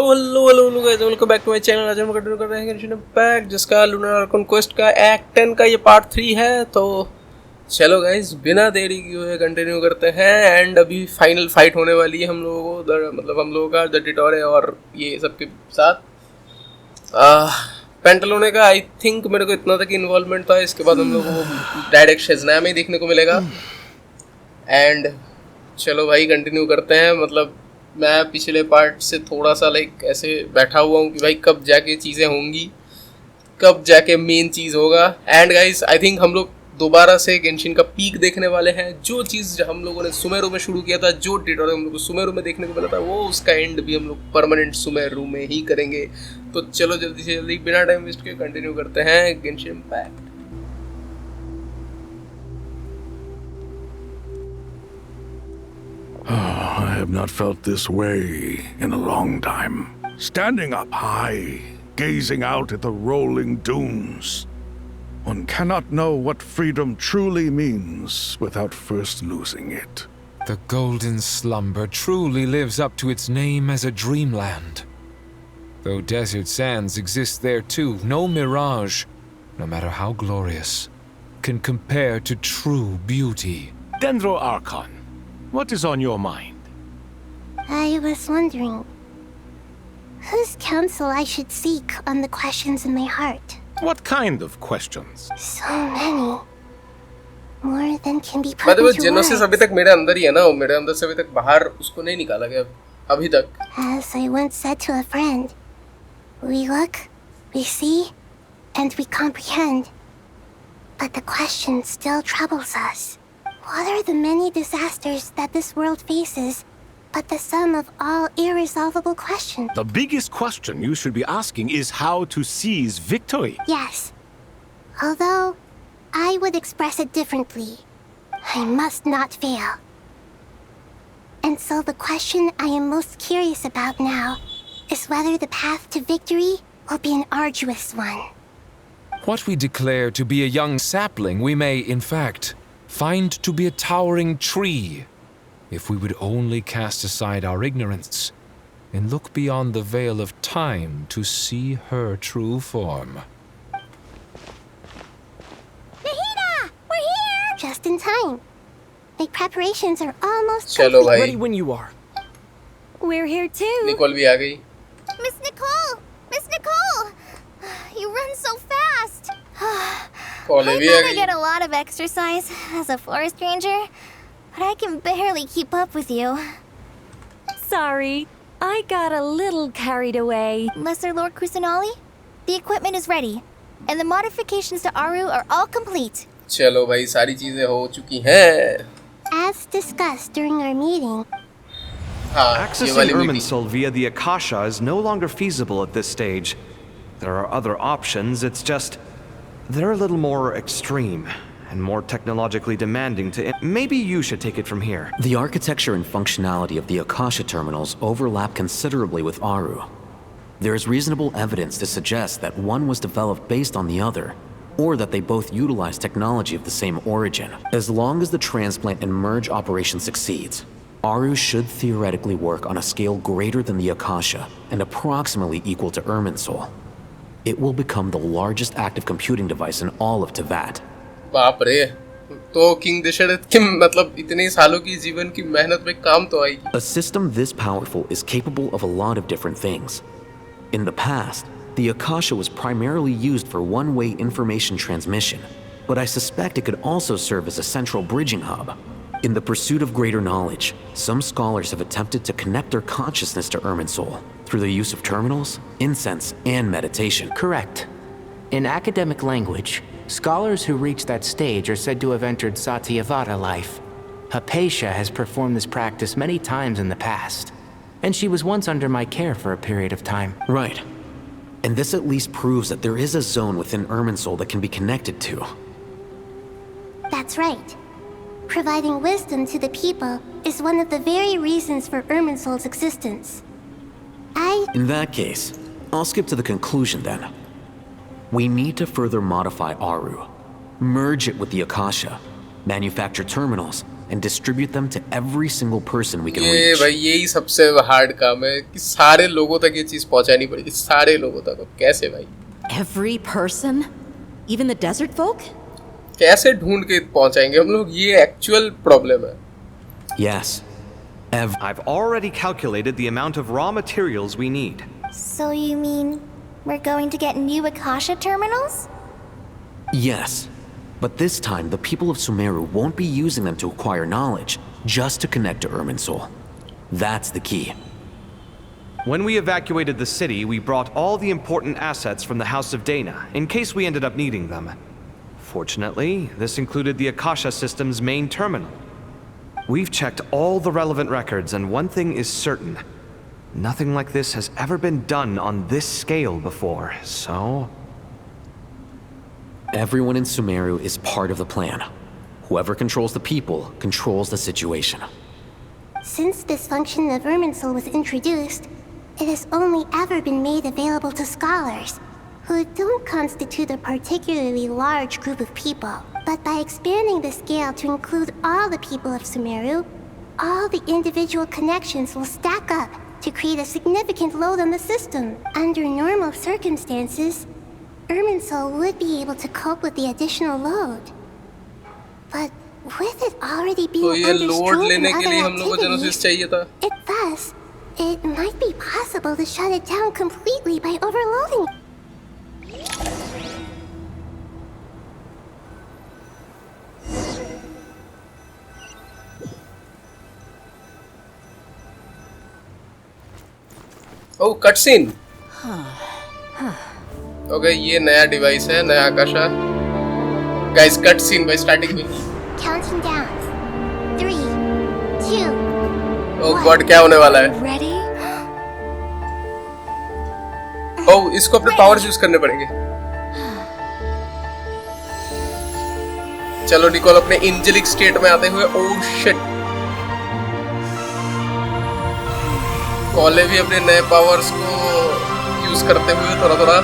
Hello guys, welcome back to my channel. आज हम continue कर रहे हैं गेंशिन इम्पैक्ट, जिसका लूनर आर्कन क्वेस्ट का एक्ट 10 का ये पार्ट 3 है। तो चलो गाइस, बिना देरी किए हुए कंटिन्यू करते हैं। एंड अभी फाइनल फाइट होने वाली है हम लोगों को, मतलब हम लोगों का डॉटोरे और ये सबके साथ। पेंटलोने का आई थिंक मेरे को इतना तक इन्वॉल्वमेंट था। इसके बाद हम लोगों को डायरेक्ट शेज़नाया में ही देखने को मिलेगा। एंड चलो भाई कंटिन्यू करते हैं। मतलब मैं पिछले पार्ट से थोड़ा सा लाइक ऐसे बैठा हुआ हूँ कि भाई कब जाके चीज़ें होंगी, कब जाके मेन चीज़ होगा। एंड गाइस आई थिंक हम लोग दोबारा से गेंशिन का पीक देखने वाले हैं। जो चीज़ हम लोगों ने सुमेरु में शुरू किया था, जो डॉटोरे हम लोग को सुमेरु में देखने को मिला था, वो उसका एंड भी हम लोग परमानेंट सुमेरु में ही करेंगे। तो चलो जल्दी से जल्दी बिना टाइम वेस्ट के कंटिन्यू करते हैं Genshin impact. I have not felt this way in a long time. Standing up high, gazing out at the rolling dunes. One cannot know what freedom truly means without first losing it. The golden slumber truly lives up to its name as a dreamland. Though desert sands exist there too, no mirage, no matter how glorious, can compare to true beauty. Dendro Archon, what is on your mind? I was wondering whose counsel I should seek on the questions in my heart. What kind of questions? So many. More than can be put मतलब into जेनोसिस अभी words. तक मेरे अंदर ही है ना, वो मेरे अंदर से अभी तक बाहर उसको नहीं निकाला गया अभी तक। As I once said to a friend, we look, we see, and we comprehend. But the question still troubles us. What are the many disasters that this world faces, but the sum of all irresolvable questions? The biggest question you should be asking is how to seize victory. Yes. Although, I would express it differently. I must not fail. And so the question I am most curious about now is whether the path to victory will be an arduous one. What we declare to be a young sapling, we may, in fact, find to be a towering tree, if we would only cast aside our ignorance and look beyond the veil of time to see her true form. Nahida! We're here! Just in time. The preparations are almost चलो complete. भाई, Ready when you are. We're here too. Nicole भी आ गई। Miss Nicole! Miss Nicole! You run so fast! कॉले I भी आ bet I गई। get a lot of exercise as a forest ranger, but I can barely keep up with you. Sorry, I got a little carried away. Lesser Lord Kusanali, the equipment is ready, and the modifications to Aru are all complete. चलो भाई, सारी चीजें हो चुकी हैं। As discussed during our meeting, हाँ, ये Accessing वाली meeting. Irminsul via the Akasha is no longer feasible at this stage. There are other options, it's just they're a little more extreme and more technologically demanding to. Maybe you should take it from here. The architecture and functionality of the Akasha terminals overlap considerably with Aru. There is reasonable evidence to suggest that one was developed based on the other, or that they both utilize technology of the same origin. As long as the transplant and merge operation succeeds, Aru should theoretically work on a scale greater than the Akasha and approximately equal to Irminsul. It will become the largest active computing device in all of Teyvat. बाप रे, तो king Dasharath के मतलब इतने सालों की जीवन की मेहनत में काम तो आएगी। A system this powerful is capable of a lot of different things. In the past, the Akasha was primarily used for one-way information transmission, but I suspect it could also serve as a central bridging hub. In the pursuit of greater knowledge, some scholars have attempted to connect their consciousness to Irminsul through the use of terminals, incense, and meditation. Correct. In academic language, scholars who reach that stage are said to have entered Satyavada life. Hypatia has performed this practice many times in the past, and she was once under my care for a period of time. Right. And this at least proves that there is a zone within Irminsul that can be connected to. that's right. Providing wisdom to the people is one of the very reasons for Irminsul's existence. In that case, I'll skip to the conclusion then. We need to further modify Aru, merge it with the Akasha, manufacture terminals, and distribute them to every single person we can ये reach. भाई यही सबसे hard काम है कि सारे लोगों तक ये चीज पहुंचानी पड़ेगी, सारे लोगों तक। अब कैसे भाई? Every person? Even the desert folk? कैसे ढूंढ के पहुंचाएंगे हम लोग? ये एक्चुअल प्रॉब्लम है। Yes. I've already calculated the amount of raw materials we need. So you mean we're going to get new Akasha terminals? Yes. But this time, the people of Sumeru won't be using them to acquire knowledge, just to connect to Irminsul. That's the key. When we evacuated the city, we brought all the important assets from the House of Dana, in case we ended up needing them. Fortunately, this included the Akasha system's main terminal. We've checked all the relevant records, and one thing is certain. Nothing like this has ever been done on this scale before, so... Everyone in Sumeru is part of the plan. Whoever controls the people controls the situation. Since this function of Irminsul was introduced, it has only ever been made available to scholars, who don't constitute a particularly large group of people. But by expanding the scale to include all the people of Sumeru, all the individual connections will stack up to create a significant load on the system. Under normal circumstances, Irminsul would be able to cope with the additional load. But with it already being तो ये under load stroke and लेने के लिए other हम लोग को जेनोसिस चाहिए था। it might be possible to shut it down completely by overloading. Oh cutscene. Okay ये नया डिवाइस है, नया आकाशा। गाइस कटसीन भाई स्टार्टिंग में। Counting down. 3, 2. ओह गॉड क्या होने वाला है? Ready? ओह इसको अपने पावर्स यूज करने पड़ेंगे। चलो निकोल अपने एंजेलिक स्टेट में आते हुए। Oh shit. कॉले भी अपने नए पावर्स को यूज करते हुए थोड़ा थोड़ा।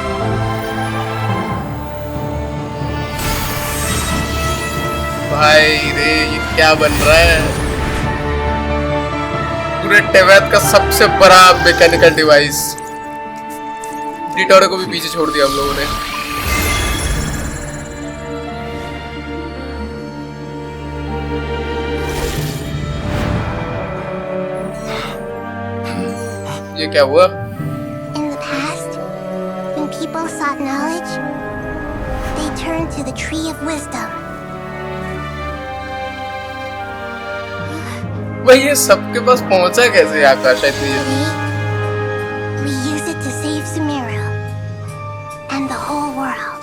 भाई रे ये क्या बन रहा है? पूरे टेवैत का सबसे बड़ा मैकेनिकल डिवाइस। डिटोरे को भी पीछे छोड़ दिया हम लोगों ने। ये क्या हुआ? In the past, when people sought knowledge, they turned to the Tree of Wisdom. भाई ये सबके पास पहुंचा कैसे आकाश इतनी जल्दी? Today, we use it to save Sumeru and the whole world.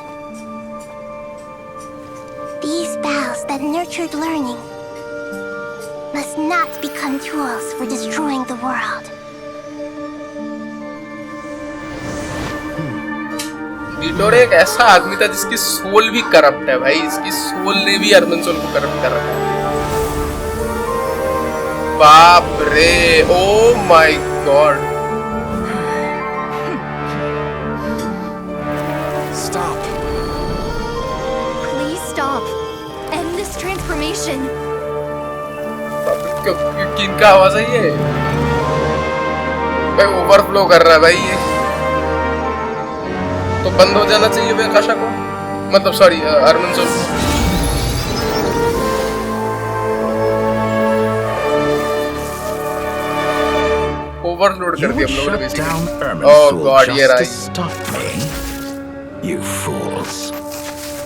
These boughs that nurtured learning must not become tools for destroying the world. डिटोरे एक ऐसा आदमी था जिसकी सोल भी करप्ट है भाई। इसकी सोल ने भी अर्मनसोल को करप्ट कर रखा है। बाप रे, oh my God. Stop. Please stop. End this transformation. किनका आवाज है ये? भाई ओवरफ्लो कर रहा है भाई ये। तो बंद हो जाना चाहिए भाई आकाशा को, मतलब सॉरी अर्मनसोल। ओवरलोड कर दिया हम लोगों ने बेसिकली। ओह गॉड ये रहा। Stop me, you fools.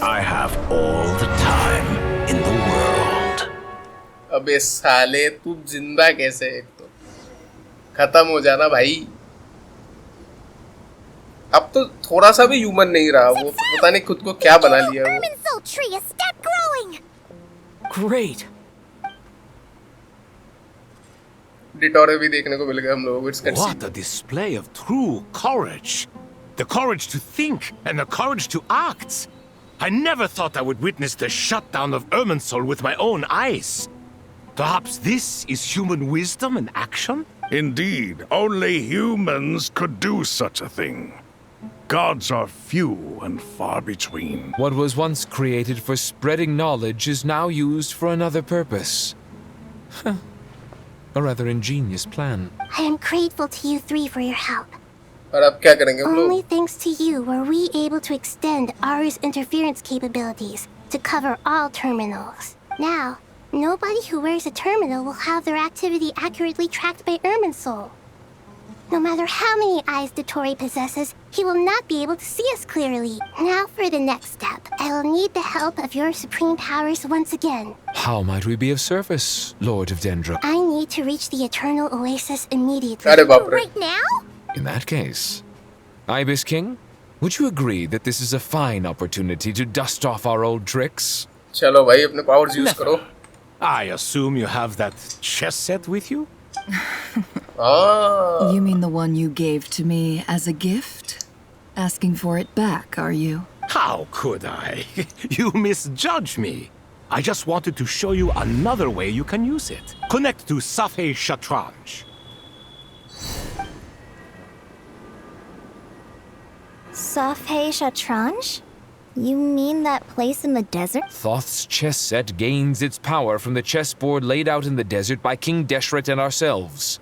I have all the time in the world. अबे साले तू जिंदा कैसे? एक तो खत्म हो जाना भाई। अब तो थोड़ा सा भी ह्यूमन नहीं रहा वो, पता नहीं खुद को क्या बना लिया वो। Irminsul tree has stopped growing. Great. डिटोरे भी देखने को मिल गया हम लोगों को। It's What a display of true courage! The courage to think and the courage to act! I never thought I would witness the shutdown of Irminsul with my own eyes. Perhaps this is human wisdom in action? Indeed, only humans could do such a thing. Gods are few and far between. What was once created for spreading knowledge is now used for another purpose. A rather ingenious plan. I am grateful to you three for your help. और अब क्या करेंगे हम Only लोग? thanks to you were we able to extend Aru's interference capabilities to cover all terminals. Now, nobody who wears a terminal will have their activity accurately tracked by Irminsul. No matter how many eyes Dottore possesses, he will not be able to see us clearly. Now for the next step. I will need the help of your supreme powers once again. How might we be of service, Lord of Dendra? I need to reach the Eternal Oasis immediately. अरे बाप रे. Right now? In that case, Ibis King, would you agree that this is a fine opportunity to dust off our old tricks? चलो भाई अपने powers use करो. I assume you have that chess set with you? Ah. You mean the one you gave to me as a gift? Asking for it back, are you? How could I? You misjudge me. I just wanted to show you another way you can use it. Connect to Safei Shatranj. Safei Shatranj? You mean that place in the desert? Thoth's chess set gains its power from the chessboard laid out in the desert by King Deshret and ourselves.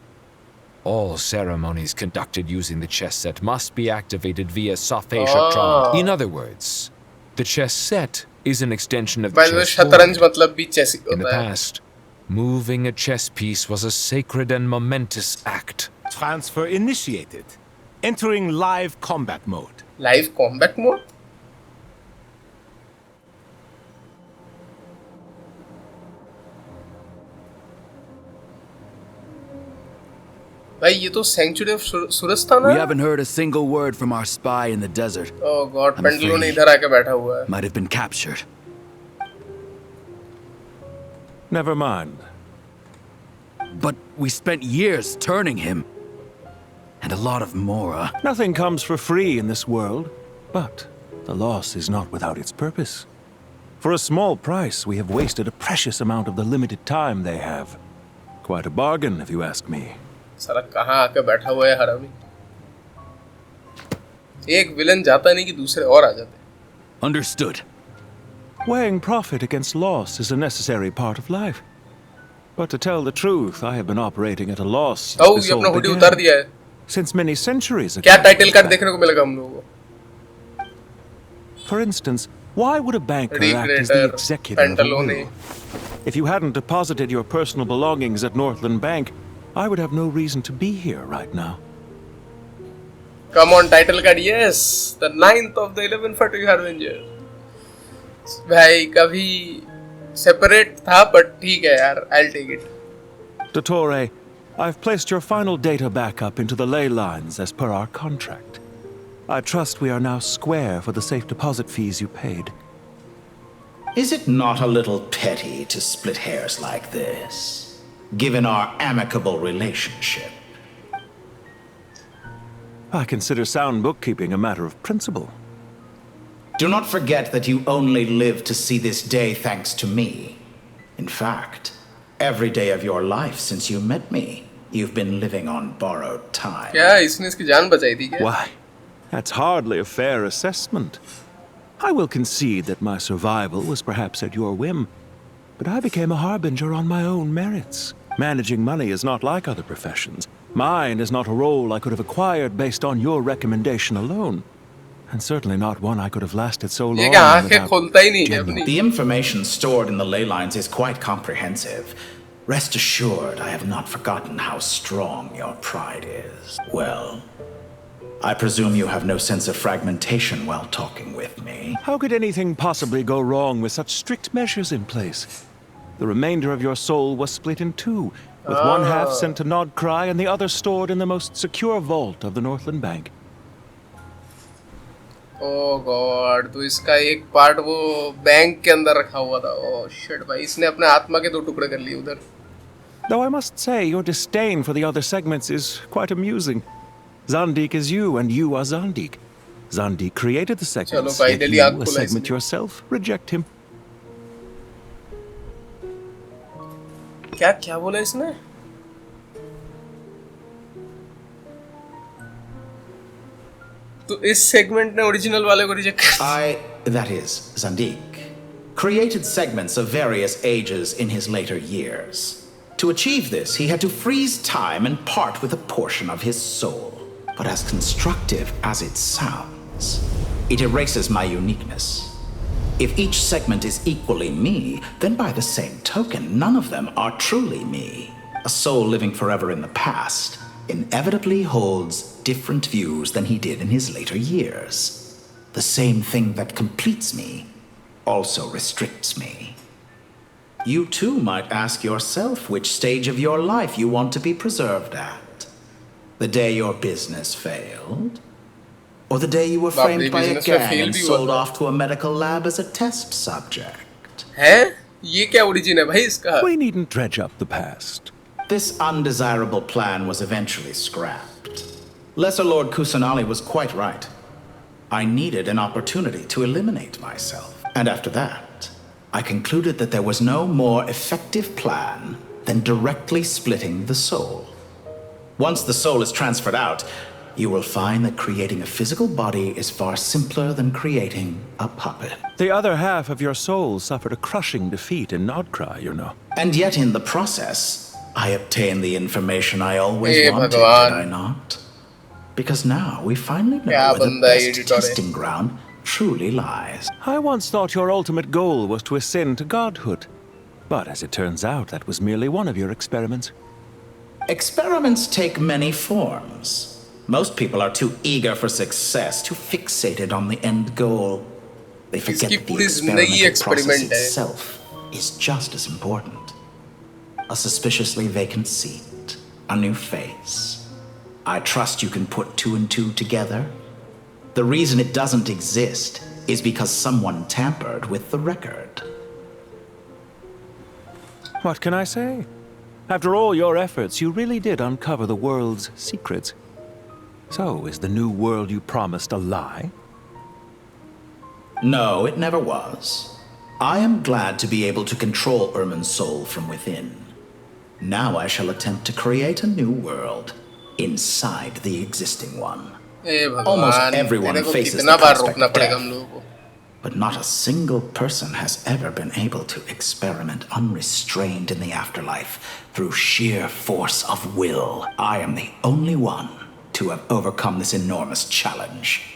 All ceremonies conducted using the chess set must be activated via Safei Shatranj. In other words, the chess set is an extension of the By the way, chessboard. शतरंज मतलब भी chess he In the होता है. past, moving a chess piece was a sacred and momentous act. Transfer initiated. Entering live combat mode. Live combat mode? भाई ये तो Sanctuary of Suraj था ना? We haven't heard a single word from our spy in the desert. Oh God, I'm pendulum afraid इधर आके बैठा हुआ है. Might have been captured. Never mind. But we spent years turning him. And a lot of Mora. Nothing comes for free in this world, but the loss is not without its purpose. For a small price, we have wasted a precious amount of the limited time they have. Quite a bargain, if you ask me. साला कहाँ आके बैठा हुआ है हरामी. एक villain जाता नहीं कि दूसरे और आ जाते. Understood. Weighing profit against loss is a necessary part of life. But to tell the truth, I have been operating at a loss since Oh, this ये all अपना हुडी began. उतार दिया है. Since many centuries ago. क्या title card देखने को मिलेगा हम लोगों को? For instance, why would a banker act as the Recreator, executor of a Pantalone. will? If you hadn't deposited your personal belongings at Northland Bank, I would have no reason to be here right now. Come on, title card, yes. The 9th of the 11th Fatu Harbinger. भाई कभी separate था but ठीक है यार, I'll take it. Dottore, I've placed your final data backup into the ley lines as per our contract. I trust we are now square for the safe deposit fees you paid. Is it not a little petty to split hairs like this, given our amicable relationship? I consider sound bookkeeping a matter of principle. Do not forget that you only live to see this day thanks to me. In fact, every day of your life since you met me, you've been living on borrowed time. क्या इसने इसकी जान बचाई थी क्या? Why, that's hardly a fair assessment. I will concede that my survival was perhaps at your whim, but I became a harbinger on my own merits. Managing money is not like other professions. Mine is not a role I could have acquired based on your recommendation alone. And certainly not one I could have lasted so long without genuine. The information stored in the ley lines is quite comprehensive. Rest assured, I have not forgotten how strong your pride is. Well, I presume you have no sense of fragmentation while talking with me. How could anything possibly go wrong with such strict measures in place? The remainder of your soul was split in two, with one half sent to Nodcry and the other stored in the most secure vault of the Northland Bank. Oh God, तो इसका एक part वो bank के अंदर रखा हुआ था. Oh shit भाई, इसने अपने आत्मा के दो टुकड़े कर लिए उधर. Though I must say, your disdain for the other segments is quite amusing. Zandik is you, and you are Zandik. Zandik created the segments, भाई, yet दिल्ली you, आग a खुला segment इसने. yourself, reject him. क्या क्या बोला इसने? तो इस सेगमेंट ने ओरिजिनल वाले को रिजेक्ट कर. That is, Zandik, created segments of various ages in his later years. To achieve this, he had to freeze time and part with a portion of his soul. But as constructive as it sounds, it erases my uniqueness. If each segment is equally me, then by the same token, none of them are truly me. A soul living forever in the past inevitably holds different views than he did in his later years. The same thing that completes me also restricts me. You too might ask yourself which stage of your life you want to be preserved at. The day your business failed? Or the day you were framed by a gang and sold off to a medical lab as a test subject? हैं? ये क्या origin है भाई इसका? We needn't dredge up the past. This undesirable plan was eventually scrapped. Lesser Lord Kusanali was quite right. I needed an opportunity to eliminate myself. And after that, I concluded that there was no more effective plan than directly splitting the soul. Once the soul is transferred out, you will find that creating a physical body is far simpler than creating a puppet. The other half of your soul suffered a crushing defeat in Nodcry, you know. And yet in the process, I obtained the information I always Hey, wanted, Bhagwan. did I not? Because now we finally know Kya where the banda hai best ye Dottore? testing ground truly lies. I once thought your ultimate goal was to ascend to godhood. But as it turns out, that was merely one of your experiments. Experiments take many forms. Most people are too eager for success, too fixated on the end goal. They forget that the experimental process itself is just as important. A suspiciously vacant seat, a new face. I trust you can put two and two together. The reason it doesn't exist is because someone tampered with the record. What can I say? After all your efforts, you really did uncover the world's secrets. So, is the new world you promised a lie? No, it never was. I am glad to be able to control Irmin's soul from within. Now I shall attempt to create a new world inside the existing one. Almost everyone faces the prospect of death, but not a single person has ever been able to experiment unrestrained in the afterlife through sheer force of will. I am the only one to have overcome this enormous challenge.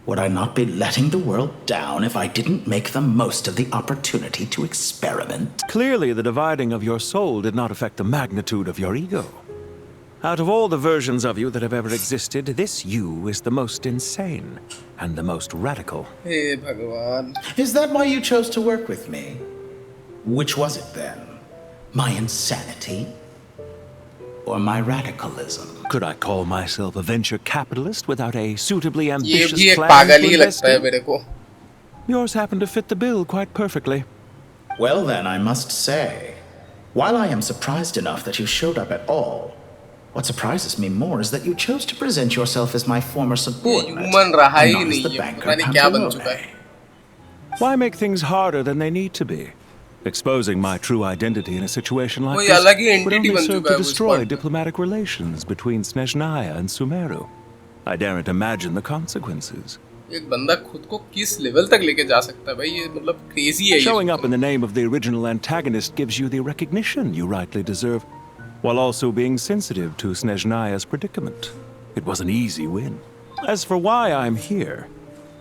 Would I not be letting the world down if I didn't make the most of the opportunity to experiment? Clearly, the dividing of your soul did not affect the magnitude of your ego. Out of all the versions of you that have ever existed, this you is the most insane and the most radical. Hey, Bhagwan. Is that why you chose to work with me? Which was it then? My insanity? Or my radicalism? Could I call myself a venture capitalist without a suitably ये ambitious भी एक plan पागल to he invest लगता है in? मेरे को. Yours happen to fit the bill quite perfectly. Well then, I must say, while I am surprised enough that you showed up at all, what surprises me more is that you chose to present yourself as my former subordinate, human रहा and he not as नहीं the है. banker पता नहीं क्या बन चुका है. Pantalone. Why make things harder than they need to be? Exposing my true identity in a situation like कोई this अलग ही would entity only बन serve चुका to है उस destroy point. diplomatic relations between Snezhnaya and Sumeru. I daren't imagine the consequences. एक बंदा खुद को किस लेवल तक लेके जा सकता है भाई, ये मतलब crazy है ये. Showing up in the name of the original antagonist gives you the recognition you rightly deserve, while also being sensitive to Snezhnaya's predicament. It was an easy win. As for why I'm here,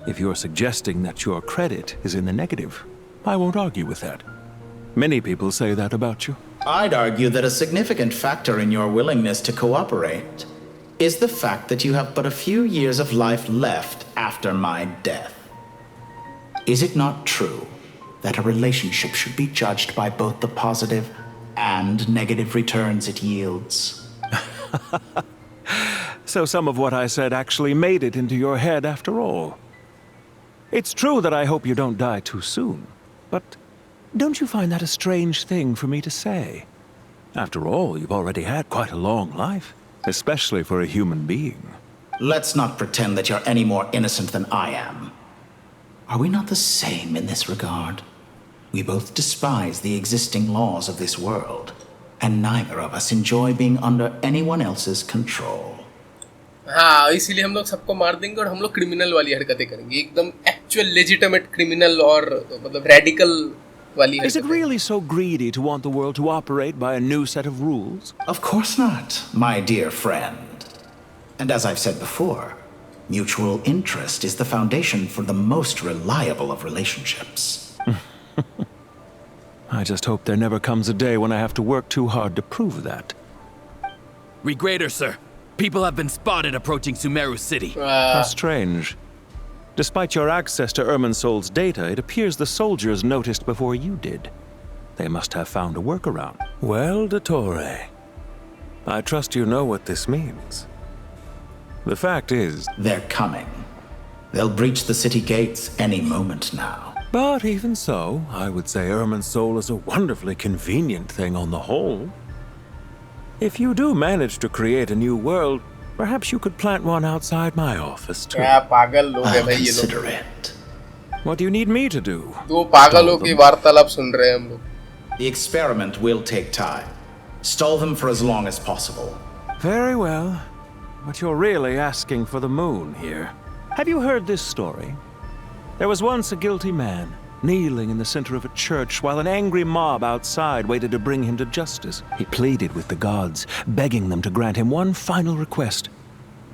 if you're suggesting that your credit is in the negative, I won't argue with that. Many people say that about you. I'd argue that a significant factor in your willingness to cooperate is the fact that you have but a few years of life left after my death. Is it not true that a relationship should be judged by both the positive and negative returns it yields? So some of what I said actually made it into your head after all. It's true that I hope you don't die too soon, but don't you find that a strange thing for me to say? After all, you've already had quite a long life, especially for a human being. Let's not pretend that you're any more innocent than I am. Are we not the same in this regard? We both despise the existing laws of this world, and neither of us enjoy being under anyone else's control. हाँ, इसीलिए हम लोग सबको मार देंगे और हम लोग क्रिमिनल वाली हरकतें करेंगे, एकदम एक्चुअल लेजिटिमेट क्रिमिनल और मतलब रेडिकल वाली Is it really so greedy to want the world to operate by a new set of rules? Of course not, my dear friend. And as I've said before, mutual interest is the foundation for the most reliable of relationships. I just hope there never comes a day when I have to work too hard to prove that. Regrader, sir. People have been spotted approaching Sumeru City. How strange. Despite your access to Irminsol's data, it appears the soldiers noticed before you did. They must have found a workaround. Well, Dottore, I trust you know what this means. The fact is... They're coming. They'll breach the city gates any moment now. But even so, I would say Irminsol is a wonderfully convenient thing on the whole. If you do manage to create a new world, perhaps you could plant one outside my office too. क्या पागल लोग हैं I'll भाई ये लोग. consider it. What do you need me to do? दो पागलों की वार्तालाप सुन रहे हैं हम लोग. The experiment will take time. Stall them for as long as possible. Very well. But you're really asking for the moon here. Have you heard this story? There was once a guilty man, kneeling in the center of a church while an angry mob outside waited to bring him to justice. He pleaded with the gods, begging them to grant him one final request: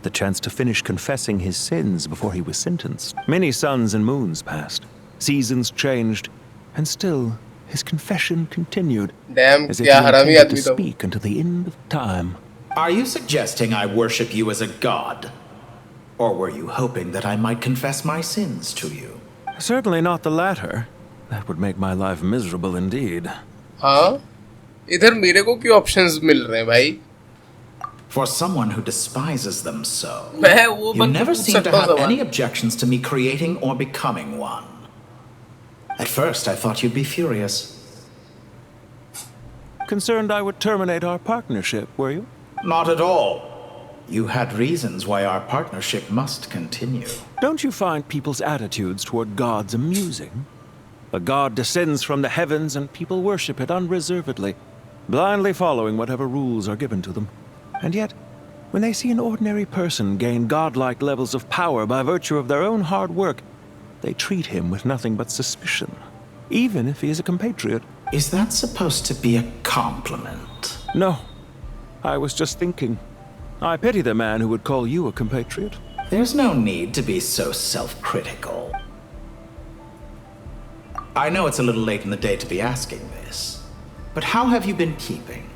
the chance to finish confessing his sins before he was sentenced. Many suns and moons passed, seasons changed, and still his confession continued, Damn, as if he क्या हरामी intended to आदमी था वो. speak until the end of time. Are you suggesting I worship you as a god? Or were you hoping that I might confess my sins to you? Certainly not the latter. That would make my life miserable indeed. हाँ, इधर मेरे को क्यों options मिल रहे हैं भाई? For someone who despises them so, मैं वो you बंद never पूछ seem to सकता हूँ have सवाल. any objections to me creating or becoming one. At first, I thought you'd be furious. Concerned I would terminate our partnership, were you? Not at all. You had reasons why our partnership must continue. Don't you find people's attitudes toward gods amusing? A god descends from the heavens and people worship it unreservedly, blindly following whatever rules are given to them. And yet, when they see an ordinary person gain godlike levels of power by virtue of their own hard work, they treat him with nothing but suspicion, even if he is a compatriot. Is that supposed to be a compliment? No. I was just thinking. I pity the man who would call you a compatriot. There's no need to be so self-critical. I know it's a little late in the day to be asking this, but how have you been keeping?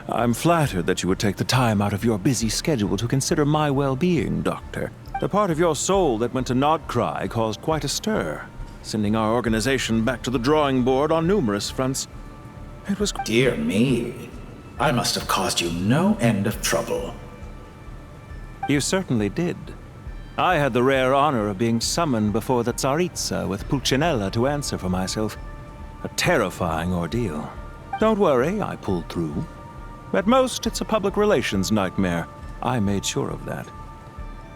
I'm flattered that you would take the time out of your busy schedule to consider my well-being, Doctor. The part of your soul that went to Nodcry caused quite a stir, sending our organization back to the drawing board on numerous fronts. It was... Dear me. I must have caused you no end of trouble. You certainly did. I had the rare honor of being summoned before the Tsaritsa with Pulcinella to answer for myself. A terrifying ordeal. Don't worry, I pulled through. At most, it's a public relations nightmare. I made sure of that.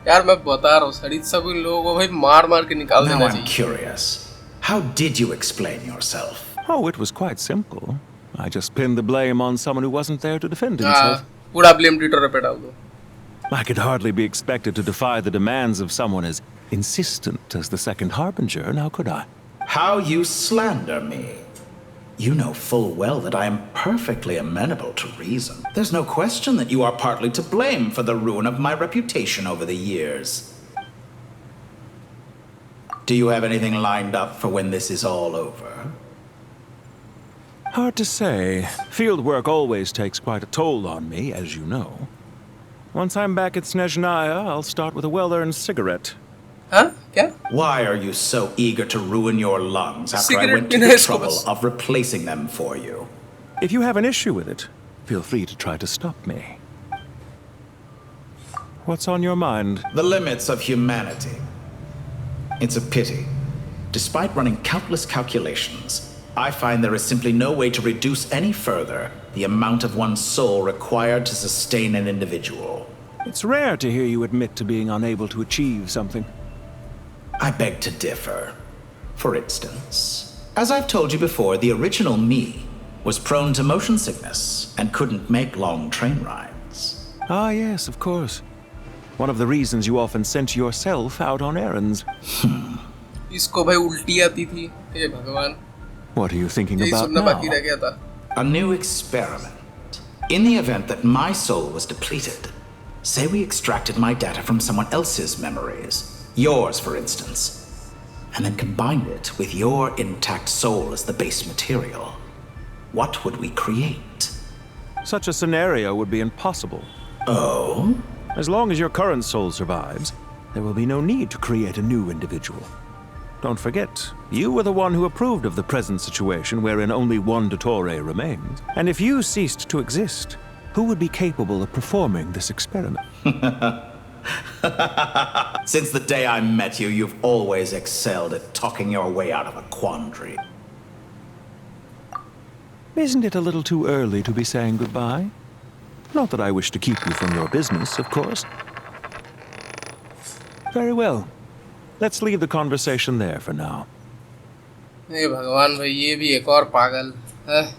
यार मैं बता रहा हूँ सड़ीत सब इन लोगों को भाई मार के निकाल Now देना I'm चाहिए. curious. How did you explain yourself? Oh, it was quite simple. I just pinned the blame on someone who wasn't there to defend himself. पूरा blame Dottore पे डाल दो. I could hardly be expected to defy the demands of someone as insistent as the second harbinger, now could I? How you slander me. You know full well that I am perfectly amenable to reason. There's no question that you are partly to blame for the ruin of my reputation over the years. Do you have anything lined up for when this is all over? Hard to say. Field work always takes quite a toll on me, as you know. Once I'm back at Snezhnaya, I'll start with a well-earned cigarette. Huh? क्या? Why are you so eager to ruin your lungs after I Cigarette went to पीना the इसको trouble बस. of replacing them for you? If you have an issue with it, feel free to try to stop me. What's on your mind? The limits of humanity. It's a pity. Despite running countless calculations, I find there is simply no way to reduce any further the amount of one's soul required to sustain an individual. It's rare to hear you admit to being unable to achieve something. I beg to differ. For instance, as I've told you before, the original me was prone to motion sickness and couldn't make long train rides. Ah, yes, of course. One of the reasons you often sent yourself out on errands. इसको भाई उल्टी आती थी. हे भगवान. What are you thinking यही about सुनना now? बाकी रह गया था. A new experiment. In the event that my soul was depleted, say we extracted my data from someone else's memories, yours for instance, and then combined it with your intact soul as the base material. What would we create? Such a scenario would be impossible. Oh? As long as your current soul survives, there will be no need to create a new individual. Don't forget, you were the one who approved of the present situation wherein only one Dottore remains. And if you ceased to exist, who would be capable of performing this experiment? Since the day I met you, you've always excelled at talking your way out of a quandary. Isn't it a little too early to be saying goodbye? Not that I wish to keep you from your business, of course. Very well. Let's leave the conversation there for now. हे भगवान भाई, ये भी एक और पागल है.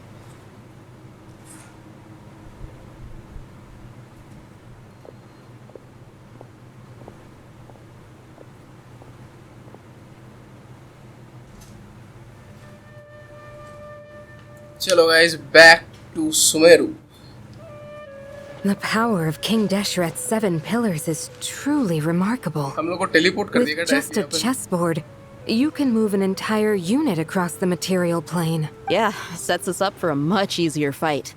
चलो guys, back to Sumeru. The power of King Deshret's 7 pillars is truly remarkable. हम लोग को teleport कर देगा With just a chessboard, you can move an entire unit across the material plane. Yeah, sets us up for a much easier fight.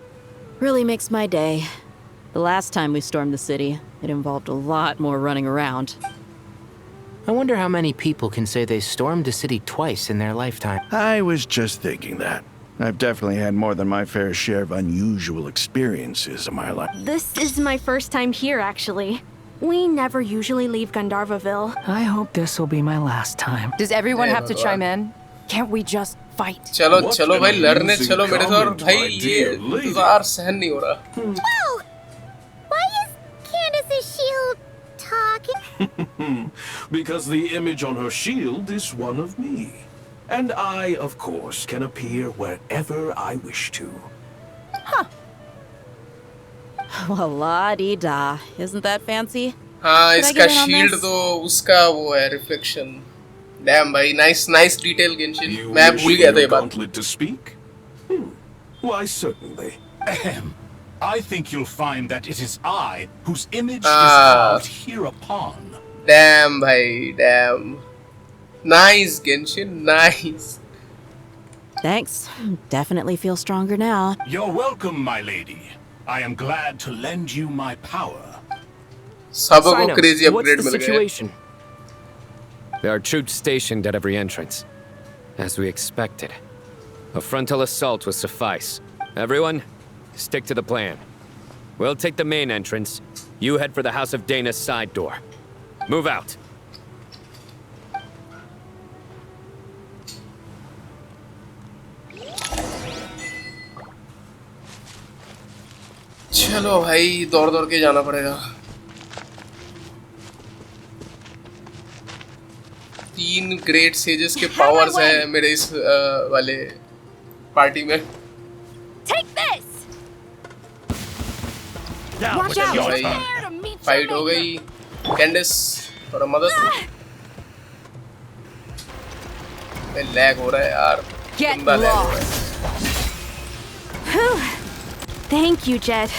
Really makes my day. The last time we stormed the city, it involved a lot more running around. I wonder how many people can say they stormed a city twice in their lifetime. I was just thinking that. I've definitely had more than my fair share of unusual experiences in my life. This is my first time here, actually. We never usually leave Gandharvaville. I hope this will be my last time. Does everyone have to chime in? Can't we just fight? चलो चलो भाई लड़ने चलो मेरे से. और भाई ये इंतजार सहन नहीं हो रहा. Whoa! Why is Candace's shield talking? Because the image on her shield is one of me. And I, of course, can appear wherever I wish to. Huh. Well, la-di-da. Isn't that fancy? हाँ, इसका shield तो उसका वो है reflection. Damn भाई, nice detail Genshin. मैं भूल गया था ये बात. Gauntlet to speak? Why, certainly. Ahem. I think you'll find that it is I whose image is carved hereupon. Damn भाई, damn. Nice, Genshin, nice. Thanks. Definitely feel stronger now. You're welcome, my lady. I am glad to lend you my power. सबको crazy upgrade मिल गया. There are troops stationed at every entrance. As we expected. A frontal assault will suffice. Everyone, stick to the plan. We'll take the main entrance. You head for the House of Dana's side door. Move out. चलो भाई, दौड़ के जाना पड़ेगा. 3 great sages के powers हैं मेरे इस वाले पार्टी में. Take this. Watch out. Fight हो गई. कैंडिस थोड़ा मदद. लैग हो रहा है यार. Get lost. Thank you, Jet.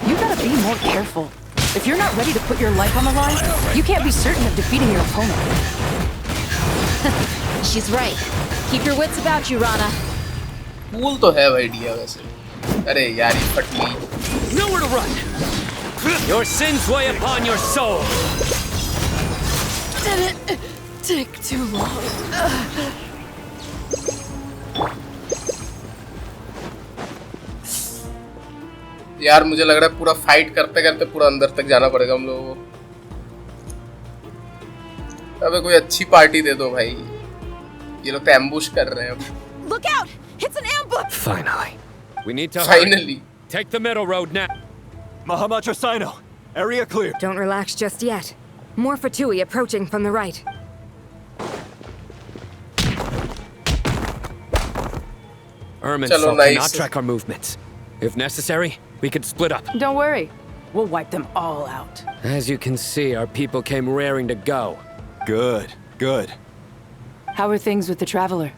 You gotta be more careful. If you're not ready to put your life on the line, you can't be certain of defeating your opponent. She's right. Keep your wits about you, Rana. Cool तो है भाई डिया वैसे. अरे यार ये फट गई. Nowhere to run. Your sins weigh upon your soul. Did it take too long? यार मुझे लग रहा है पूरा फाइट करते करते पूरा अंदर तक जाना पड़ेगा हम लोगों को. अबे कोई अच्छी पार्टी दे दो भाई. ये लोग तो एम्बुश कर रहे हैं अब. Look out! It's an ambush! Finally. We need to Finally. hurry. Take the middle road now. Mahamacho Sino, area clear. Don't relax just yet. More Fatui approaching from the right. Irminsul cannot track our movements. If necessary, we could split up. Don't worry. We'll wipe them all out. As you can see, our people came raring to go. Good, good. How are things with the Traveler?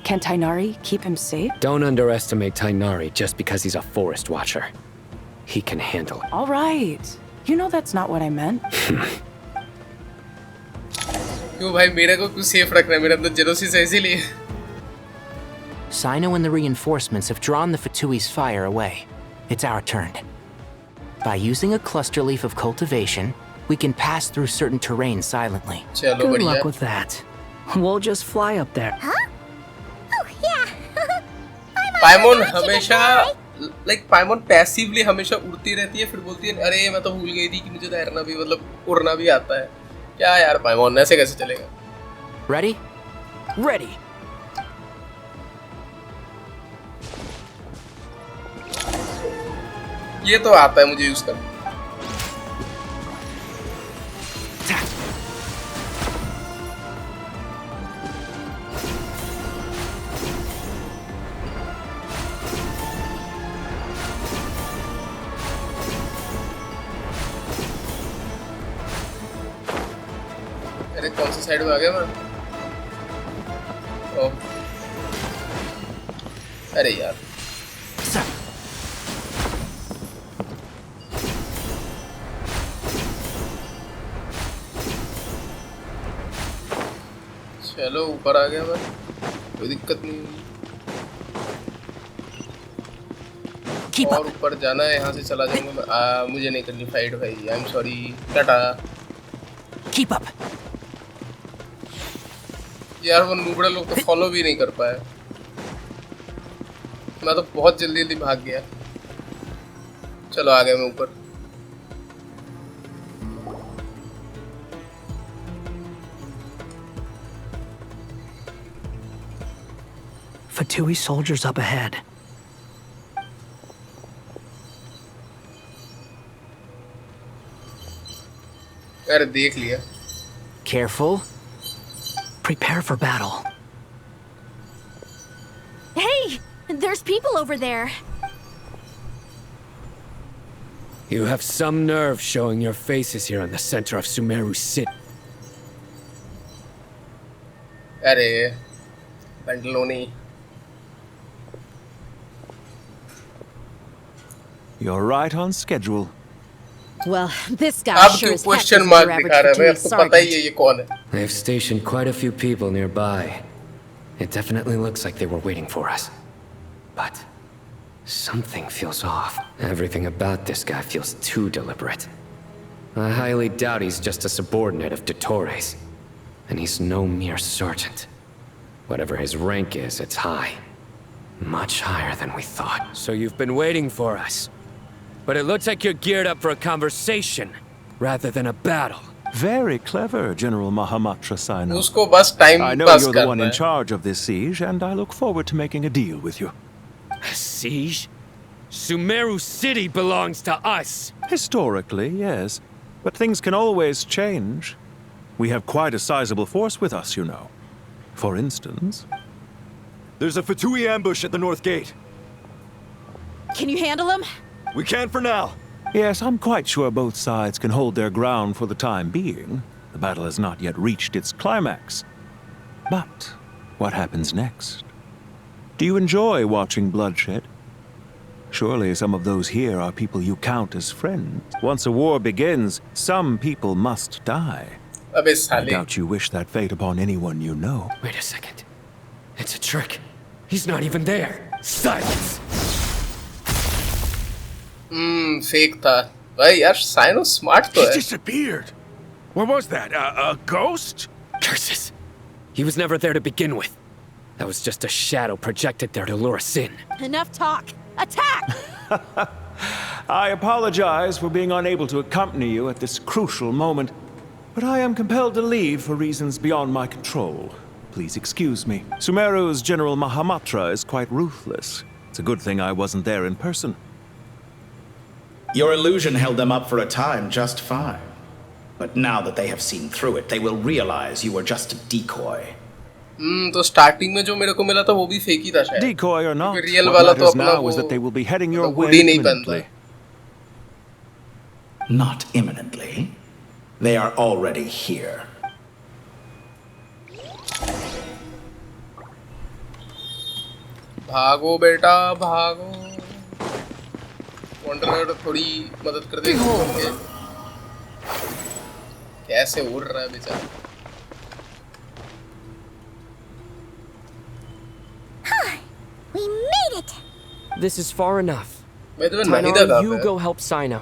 Can Tainari keep him safe? Don't underestimate Tainari just because he's a forest watcher. He can handle it. All right. You know that's not what I meant. क्यों भाई मेरे को क्यों safe रखना है? मेरे अंदर जेलोसी है इसीलिए. Sino and the reinforcements have drawn the Fatui's fire away. It's our turn. By using a cluster leaf of cultivation, we can pass through certain terrain silently. Good luck with that. We'll just fly up there. Huh? Oh, yeah. पाइमोन हमेशा पाइमोन passively हमेशा उड़ती रहती है, फिर बोलती है अरे मैं तो भूल गई थी कि मुझे तैरना भी उड़ना भी आता है. क्या यार पाइमोन, ऐसे कैसे चलेगा? Ready? Ready. ये तो आता है मुझे यूज करना. अरे कौन सी साइड में आ गया मैं? ओह अरे यार चलो ऊपर आ गया मैं, कोई दिक्कत नहीं. और ऊपर जाना है, यहाँ से चला जाऊंगा मैं. मुझे नहीं करनी फाइट भाई, I am sorry. Tata. Keep up. यार वो नूबड़े लोग तो फॉलो भी नहीं कर पाए. मैं तो बहुत जल्दी जल्दी भाग गया. चलो आ गया मैं ऊपर. Fatui soldiers up ahead. अरे देख लिया. Careful. Prepare for battle. Hey! There's people over there. You have some nerve showing your faces here in the center of Sumeru City. अरे बंडलोनी. You're right on schedule. Well, this guy अब sure क्यों as heck question isn't mark your दिखा रहा है? average भाई Fatui आपको पता ही है sergeant. ये कौन है. They've stationed quite a few people nearby. It definitely looks like they were waiting for us. But something feels off. Everything about this guy feels too deliberate. I highly doubt he's just a subordinate of Dottore's. And he's no mere sergeant. Whatever his rank is, it's high. Much higher than we thought. So you've been waiting for us. But it looks like you're geared up for a conversation, rather than a battle. Very clever, General Mahamatra Sino. उसको बस time I know pass you're the one करना in है. charge of this siege, and I look forward to making a deal with you. A siege? Sumeru City belongs to us. Historically, yes. But things can always change. We have quite a sizable force with us, you know. For instance... There's a Fatui ambush at the north gate. Can you handle him? We can for now. Yes, I'm quite sure both sides can hold their ground for the time being. The battle has not yet reached its climax. But what happens next? Do you enjoy watching bloodshed? Surely some of those here are people you count as friends. Once a war begins, some people must die. अबे I साले. doubt you wish that fate upon anyone you know. Wait a second. It's a trick. He's not even there. Silence! Fake था. भाई यार cyano smart तो He है. disappeared. What was that? A ghost? Curses! He was never there to begin with. That was just a shadow projected there to lure us in. Enough talk. Attack! I apologize for being unable to accompany you at this crucial moment, but I am compelled to leave for reasons beyond my control. Please excuse me. Sumeru's General Mahamatra is quite ruthless. It's a good thing I wasn't there in person. Your illusion held them up for a time just fine. But now that they have seen through it, they will realize you were just a decoy. तो starting में जो मेरे को मिला था वो भी fake ही था शायद. Decoy or not, क्योंकि रियल what वाला तो matters अपना now वो is that they will be heading your way hood ही नहीं पहनता. imminently. Not imminently. They are already here. भागो बेटा भागो। वंडरर थोड़ी मदद कर देगी उनके। कैसे उड़ रहा है बेचारा। We made it. This is far enough. Tainara, you go help Sino.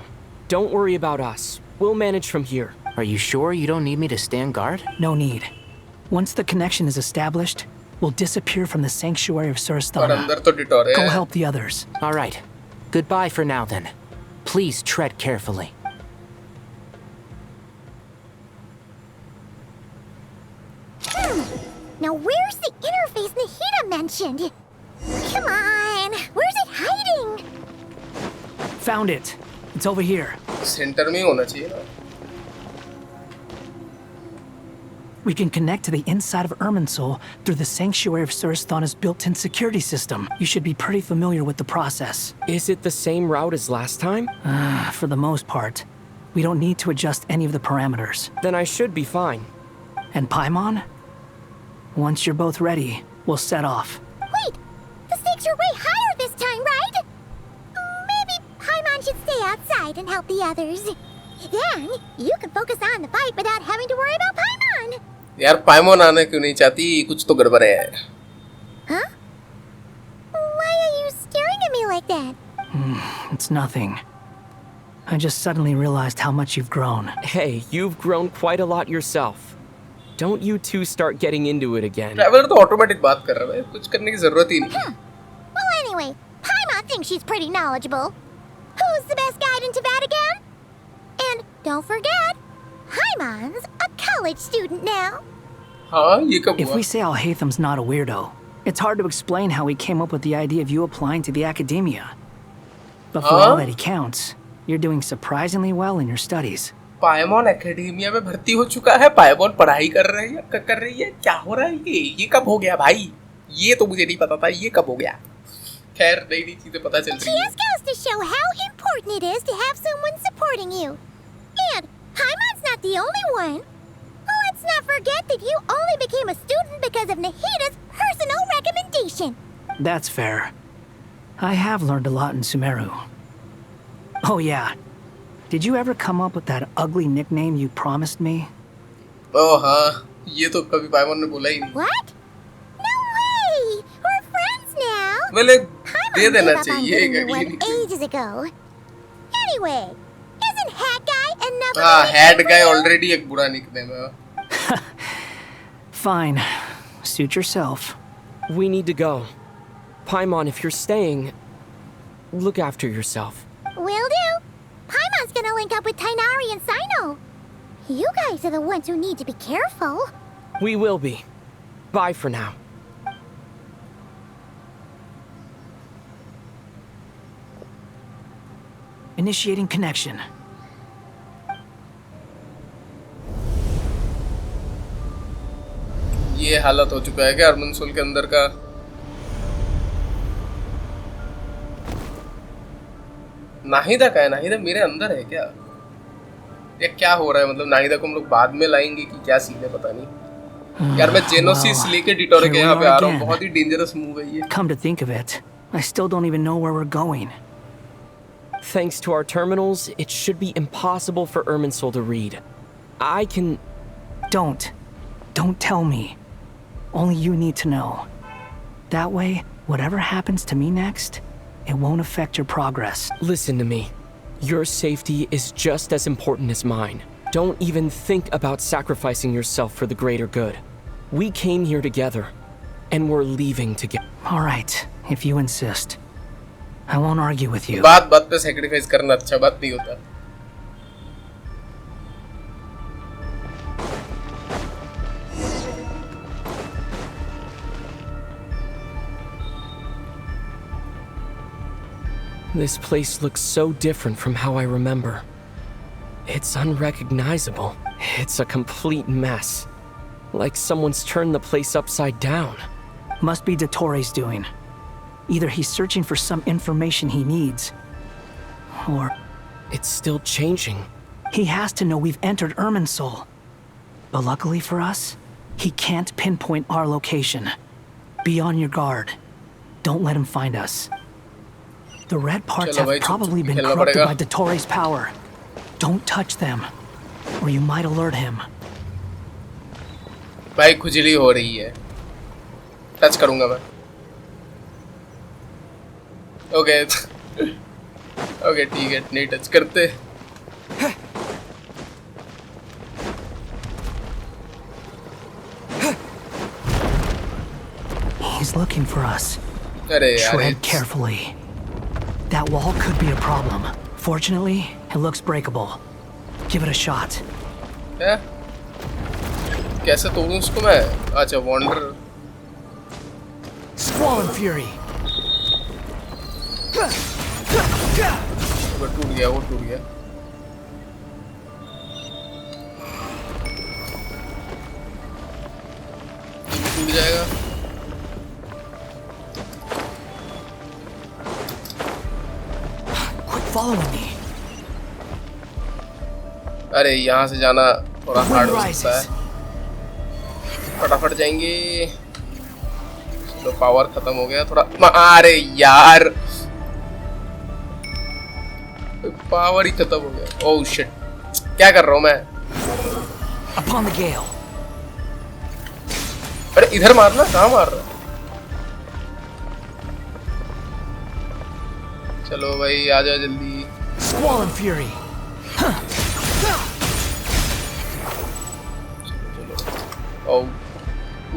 Don't worry about us. We'll manage from here. Are you sure you don't need me to stand guard? No need. Once the connection is established, we'll disappear from the sanctuary of Surastana. Go help the others. All right. Goodbye for now, then. Please tread carefully. Now where's the interface Nahida mentioned? Come on, where's it hiding? Found it. It's over here. Center में होना चाहिए ना. We can connect to the inside of Irminsul through the Sanctuary of Surasthana's built-in security system. You should be pretty familiar with the process. Is it the same route as last time? For the most part. We don't need to adjust any of the parameters. Then I should be fine. And Paimon? Once you're both ready, we'll set off. Wait! The stakes are way higher this time, right? Maybe Paimon should stay outside and help the others. Then, you can focus on the fight without having to worry about Paimon. यार पाइमोन आने क्यों नहीं चाहती? कुछ तो गड़बड़ है. Huh? Why are you staring at me like that? It's nothing. I just suddenly realized how much you've grown. Hey, you've grown quite a lot yourself. Don't you two start getting into it again. Traveller तो automatic बात कर रहा है. कुछ करने की जरूरत ही नहीं. Well, anyway, Paimon thinks she's pretty knowledgeable. Who's the best guide in Vatican? And don't forget, Paimon's a college student now. हाँ, ये कब If we say Alhatham's not a weirdo, it's hard to explain how he came up with the idea of you applying to the academia. But for all that he counts, you're doing surprisingly well in your studies. पाइमोन academia में भर्ती हो चुका है. पाइमोन पढ़ाई कर रही है. क्या हो रहा है ये कब हो गया भाई? ये तो मुझे नहीं पता था. ये कब हो गया? खैर नई चीजें पता चल रही हैं. Just goes to show how important it is to have someone supporting you. And Paimon's not the only one. Let's not forget that you only became a student because of Nahida's personal recommendation. That's fair. I have learned a lot in Sumeru. Oh yeah. Did you ever come up with that ugly nickname you promised me? Oh हाँ, ये तो कभी पाइमोन ने बोला ही नहीं. What? No way! We're friends now. Well, दे देना Paimon चाहिए gave up on getting one ages ago. Anyway, isn't Hat Guy enough? हाँ, Hat Guy already एक बुरा nickname है. Fine. Suit yourself. We need to go. Paimon, if you're staying, look after yourself. Will do. Paimon's gonna link up with Tainari and Sino. You guys are the ones who need to be careful. We will be. Bye for now. Initiating connection. ये हालत हो चुका है क्या अर्मनसोल के अंदर का? नाहिदा का है? नाहिदा मेरे अंदर है क्या? ये क्या हो रहा है? मतलब नाहिदा को हम लोग बाद में लाएंगे कि क्या सीन है पता नहीं. यार मैं जेनोसिस लेके डिटोरे के यहाँ पे आ रहा हूँ. बहुत ही डेंजरस मूव है ये. Come to think of it, I still don't even know where we're going. Thanks to our terminals, it should be impossible for Irminsul to read. I can... Don't tell me. Only you need to know. That way, whatever happens to me next, it won't affect your progress. Listen to me. Your safety is just as important as mine. Don't even think about sacrificing yourself for the greater good. We came here together, and we're leaving together. All right, if you insist. I won't argue with you. बात पे sacrifice करना अच्छा बात नहीं होता. This place looks so different from how I remember. It's unrecognizable. It's a complete mess. Like someone's turned the place upside down. Must be Dottore's doing. Either he's searching for some information he needs, or... It's still changing. He has to know we've entered Irminsul. But luckily for us, he can't pinpoint our location. Be on your guard. Don't let him find us. The red parts चलो have भाई, probably been खेलना corrupted पड़ेगा। by Dottore's power. Don't touch them, or you might alert him. भाई खुजली हो रही है, touch करूंगा मैं। ओके ओके ठीक है, नहीं टच करते। He's looking for us. अरे यार, Tread carefully. That wall could be a problem. Fortunately, it looks breakable. Give it a shot. है? कैसे तोड़ूं उसको मैं? अच्छा, वॉन्डर। Squall and Fury. वो टूट गया, वो टूट गया। टूट जाएगा। Quit following me. अरे यहाँ से जाना थोड़ा हार्ड हो सकता है। फटाफट जाएंगे। तो पावर खत्म हो गया थोड़ा। अरे यार, पावर ही खत्म हो गया। ओह शिट, क्या कर रहा हूँ मैं? Upon the gale. अरे इधर मारना, कहाँ मार रहा है? चलो भाई, आ जाओ जल्दी। Squall and Fury. Oh,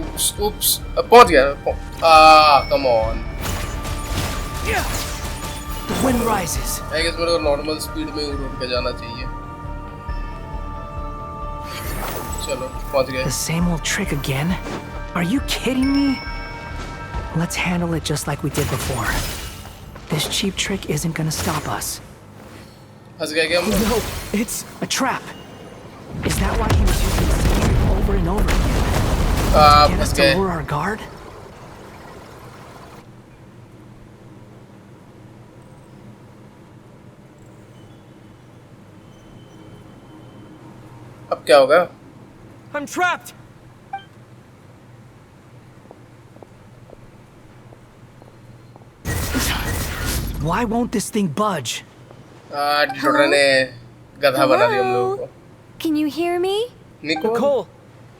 oops, oops, पहुंच गया। Come on. The wind rises. I guess मेरे को नॉर्मल स्पीड में उड़ के जाना चाहिए। चलो पहुंच गए। The same old trick again? Are you kidding me? Let's handle it just like we did before. This cheap trick isn't gonna stop us. फंस गए क्या हम? No, it's a trap. Is that why he was using the same trick over and over again? Get us to lower our guard? अब क्या होगा? I'm trapped. Why won't this thing budge? डोटोरे ने गधा बना दिया हम लोगों को। Can you hear me? Nicole,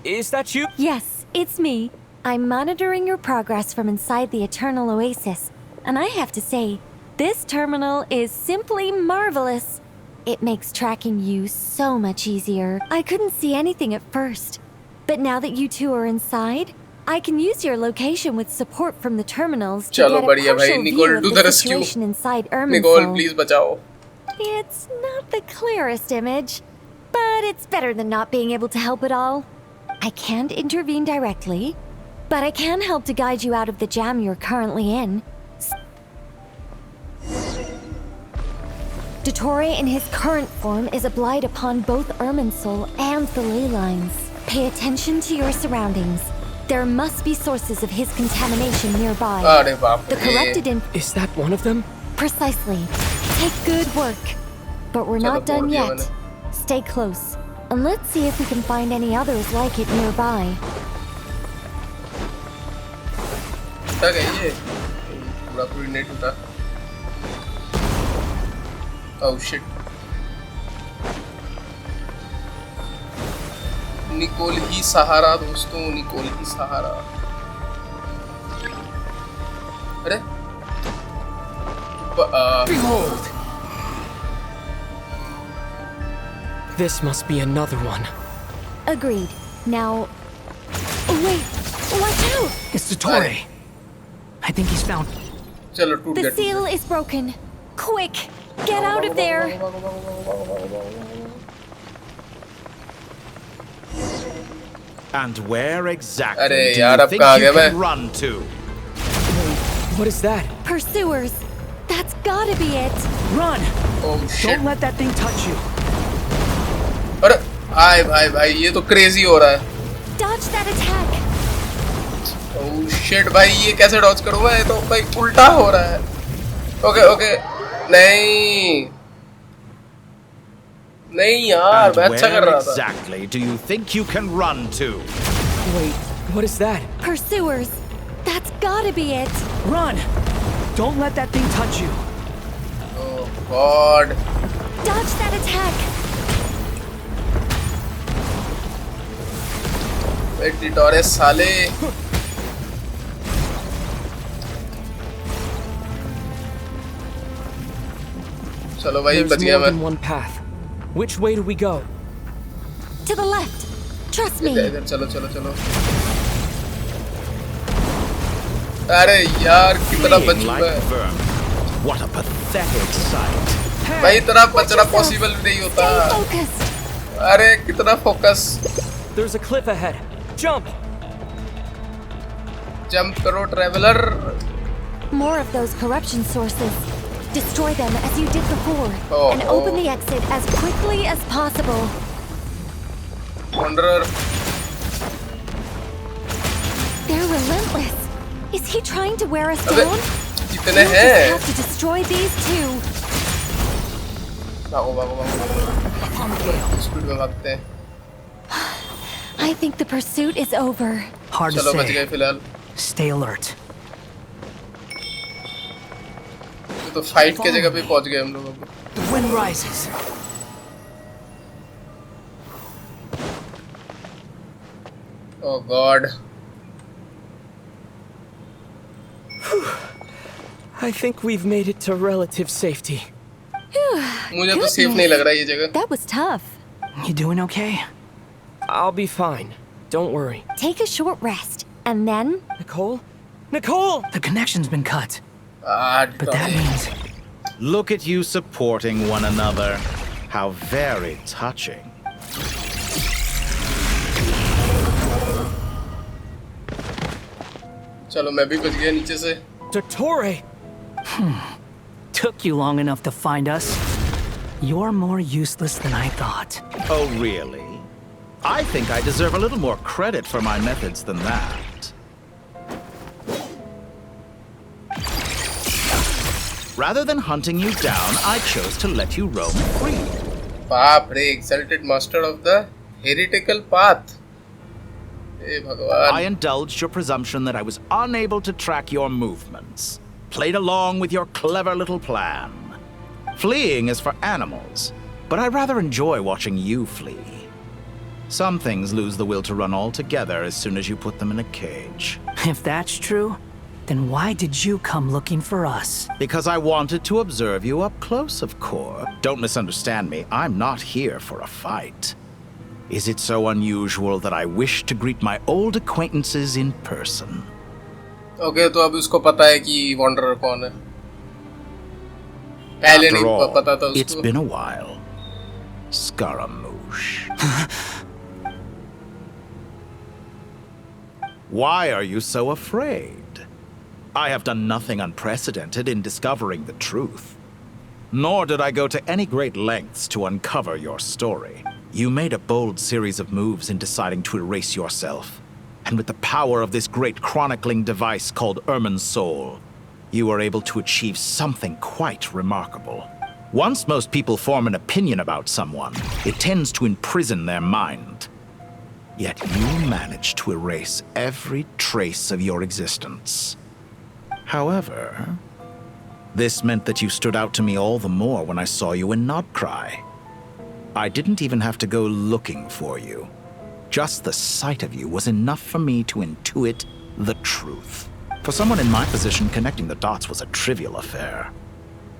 is that you? Yes, it's me. I'm monitoring your progress from inside the Eternal Oasis, and I have to say, this terminal is simply marvelous. It makes tracking you so much easier. I couldn't see anything at first, but now that you two are inside, I can use your location with support from the terminals to चलो get a बढ़िया भाई, partial view Nicole of to the the rescue. situation inside Irminsul. Nicole please बचाओ। It's not the clearest image, but it's better than not being able to help at all. I can't intervene directly, but I can help to guide you out of the jam you're currently in. Dottore in his current form is a blight upon both Irminsul and the ley lines. Pay attention to your surroundings. There must be sources of his contamination nearby. अरे बाप रे। The corrupted Is that one of them? Precisely. Take good work. But we're not done yet. Stay close, and let's see if we can find any others like it nearby. टूटा क्या ये? पूरा पूरी नहीं टूटा। Oh shit. निकोल ही सहारा दोस्तों, Nicol ही सहारा। अरे Behold! This must be another one. Agreed. Now... Oh, wait! Watch out! It's Dottore. I think he's found... चलो टूट The गया। seal is broken. Quick! Get out of there! And where exactly अरे do यार, you अब think कहाँ you गया मैं? can run to? What is that? Pursuers! That's gotta be it! Run! Oh shit. Don't let that thing touch you. अरे आए भाई भाई, ये तो क्रेजी हो रहा है। Dodge that attack! Oh shit भाई, ये कैसे डॉज करूँ मैं? ये तो भाई उल्टा हो रहा है। ओके ओके, नहीं नहीं यार, And मैं अच्छा कर where रहा था। exactly do you think you can run to? Wait, what is that? Pursuers! That's gotta be it! Run! Don't let that thing touch you. Oh God. Dodge that attack. Wait, Dottore साले. चलो भाई There's बच गया more मैं. than one path. Which way do we go? To the left. Trust me. इधर चलो चलो चलो. अरे यार कितना बच चुका है. What a pathetic sight. भाई इतना बचना पॉसिबल नहीं होता. अरे कितना focus. There's a cliff ahead. Jump. Jump करो traveller. More of those corruption sources. Destroy them as you did before, and open the exit as quickly as possible. Wanderer. They're relentless. Is he trying to wear us अबे down? कितने We'll हैं? just have to destroy these too. भागो भागो भागो. Speed में भागते हैं. I think the pursuit is over. Hard to चलो बच say. गए फिलहाल. Stay alert. तो फाइट के जगह पे पहुंच गए हम लोग. The wind rises. Oh God. I think we've made it to relative safety. मुझे तो सेफ नहीं लग रहा ये जगह. That was tough. You doing okay? I'll be fine. Don't worry. Take a short rest, and then... Nicole? Nicole! The connection's been cut. But that means... Look at you supporting one another. How very touching. चलो मैं भी बच गया नीचे से. Dottore! Took you long enough to find us. You're more useless than I thought. Oh, really? I think I deserve a little more credit for my methods than that. Rather than hunting you down, I chose to let you roam free. बाप रे, exalted master of the heretical path. Hey, Bhagwan. I indulged your presumption that I was unable to track your movements. Played along with your clever little plan. Fleeing is for animals, but I rather enjoy watching you flee. Some things lose the will to run altogether as soon as you put them in a cage. If that's true, then why did you come looking for us? Because I wanted to observe you up close, of course. Don't misunderstand me. I'm not here for a fight. Is it so unusual that I wish to greet my old acquaintances in person? Okay, तो अब उसको पता है कि Wanderer कौन है. पहले After नहीं all, पता था उसको. it's been a while. Scaramouche. Why are you so afraid? I have done nothing unprecedented in discovering the truth. Nor did I go to any great lengths to uncover your story. You made a bold series of moves in deciding to erase yourself. And with the power of this great chronicling device called Ermin's Soul, you were able to achieve something quite remarkable. Once most people form an opinion about someone, it tends to imprison their mind. Yet you managed to erase every trace of your existence. However, this meant that you stood out to me all the more when I saw you in Nodcry. I didn't even have to go looking for you. Just the sight of you was enough for me to intuit the truth. For someone in my position, connecting the dots was a trivial affair.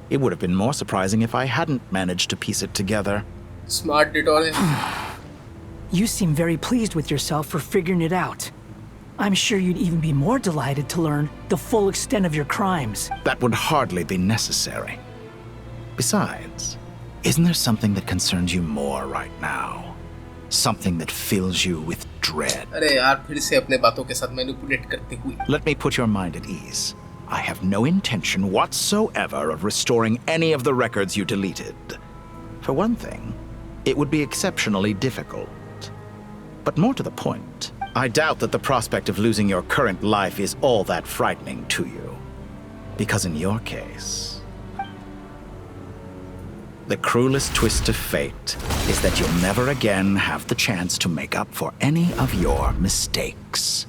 It would have been more surprising if I hadn't managed to piece it together. Smart Dottore. You seem very pleased with yourself for figuring it out. I'm sure you'd even be more delighted to learn the full extent of your crimes. That would hardly be necessary. Besides, isn't there something that concerns you more right now? Something that fills you with dread? अरे यार फिर से अपने बातों के साथ manipulate करते हुए. Let me put your mind at ease. I have no intention whatsoever of restoring any of the records you deleted. For one thing, it would be exceptionally difficult. But more to the point, I doubt that the prospect of losing your current life is all that frightening to you. Because in your case, the cruelest twist of fate is that you'll never again have the chance to make up for any of your mistakes.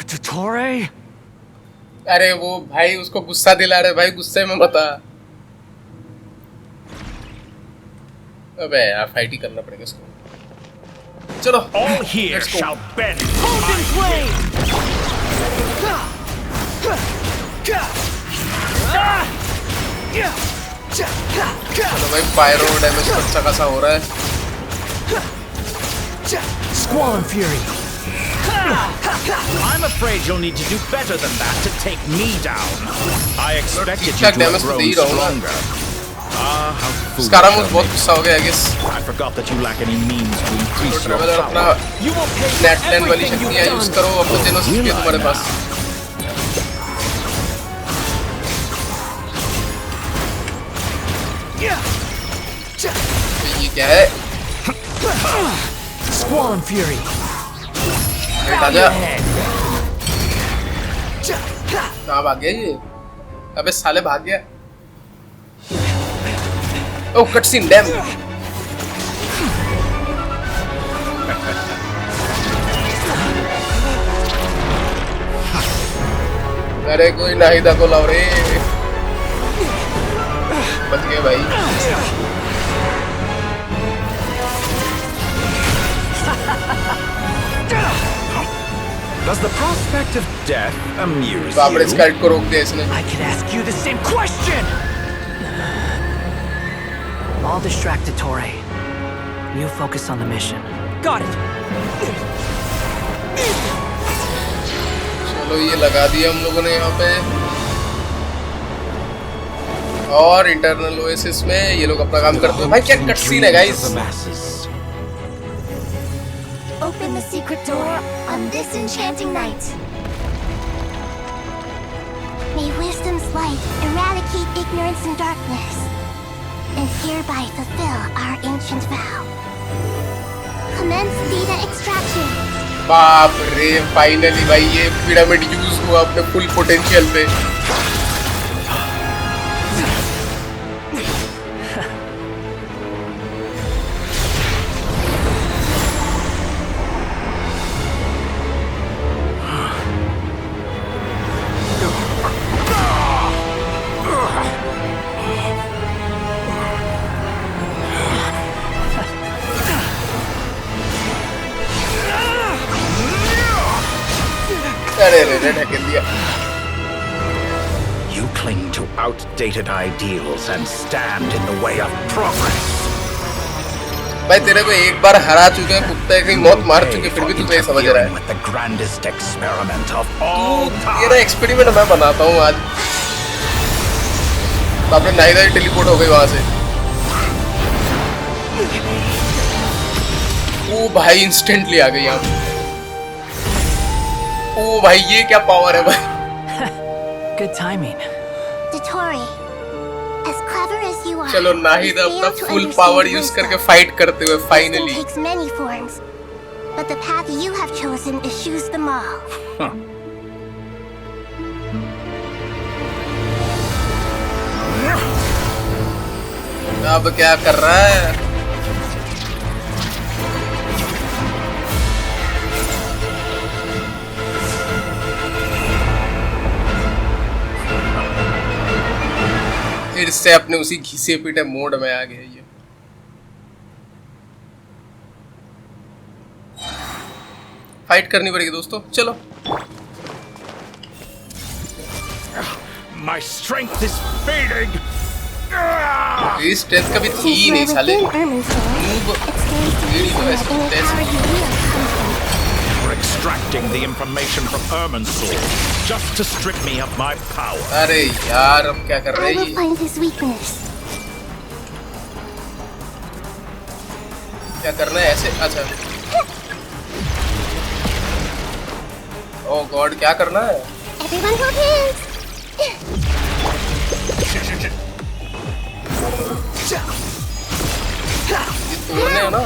Dottore? अरे वो भाई उसको गुस्सा दिला रहे भाई, गुस्से में मत आ। अबे यार फाइट ही करना पड़ेगा इसको। चलो All here shall bend. चलो भाई पायरो डैमेज अच्छा खासा हो रहा है। Squall and Fury. I'm afraid you'll need to do better than that to take me down. I expected you to have grown stronger. Ah, how foolish. Scaramouche बहुत गुस्सा हो गया I guess. I forgot that you lack any means to increase your Traveler power. अपना नेटलैंड वाली शक्तियाँ use करो, अपने जेनोसिस भी है तुम्हारे पास। ये क्या है? Squall and Fury. आजा। कहाँ भाग गया ये? अबे साले भाग गया। ओह कटसीन डैम। अरे कोई नाहिदा को लाओ रे। बच गए भाई। Does the prospect of death amuse बापरे you? स्काइट को रोक दिया इसने। I could ask you the same question. I'll distract Dottore. You focus on the mission. Got it. चलो ये लगा दिया हम लोगों ने यहाँ पे। और इंटरनल ओएसिस में ये लोग अपना काम करते हैं। भाई क्या कटसीन है guys. Open the secret door on this enchanting night. May wisdom's light eradicate ignorance and darkness, and hereby fulfill our ancient vow. Commence data extraction. बाप रे फाइनली भाई ये पिरामिड यूज हुआ अपने फुल पोटेंशियल पे। You cling to outdated ideals and stand in the way of progress. भाई तेरे को एक बार हरा चुके हैं, कुत्ते की मौत मार चुके, फिर भी तू नहीं समझ रहा है। With the grandest experiment of all time. तेरा एक्सपेरिमेंट मैं बनाता हूँ आज। आपने नाइदा ही टेलीपोर्ट हो गई वहां से। ओ भाई इंस्टेंटली आ गई यहाँ। ओ भाई ये क्या पावर है भाई। Good timing. Dottore, as clever as you are, चलो नाहिदा अपना फुल पावर यूज करके फाइट करते हुए finally. takes many forms, but the path you have chosen eschews them all. अब क्या कर रहा है? फिर से अपने उसी घिसे पीटे मोड में आ गया ये। फाइट करनी पड़ेगी दोस्तों, चलो। My strength is fading. ये स्ट्रेंथ कभी थी ही नहीं साले। For extracting the information from Irminsul, just to strip me of my power. अरे यार अब क्या कर रहे I हैं will ये? find his weakness. क्या करना है ऐसे? अच्छा। ओह गॉड क्या करना है? Everyone hold hands. ये तोड़ने हैं ना?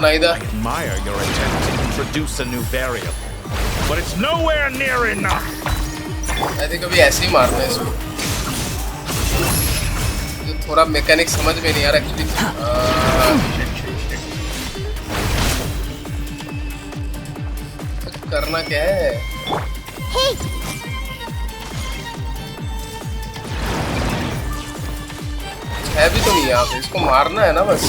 नाइदा। I admire your attempt to introduce a new variable, but it's nowhere near enough. I think अभी ऐसे ही मारना है इसको। ये थोड़ा मैकेनिक समझ में नहीं आ रहा एक्चुअली। करना क्या है? Hey! है भी तो नहीं यहाँ पे, इसको मारना है ना बस।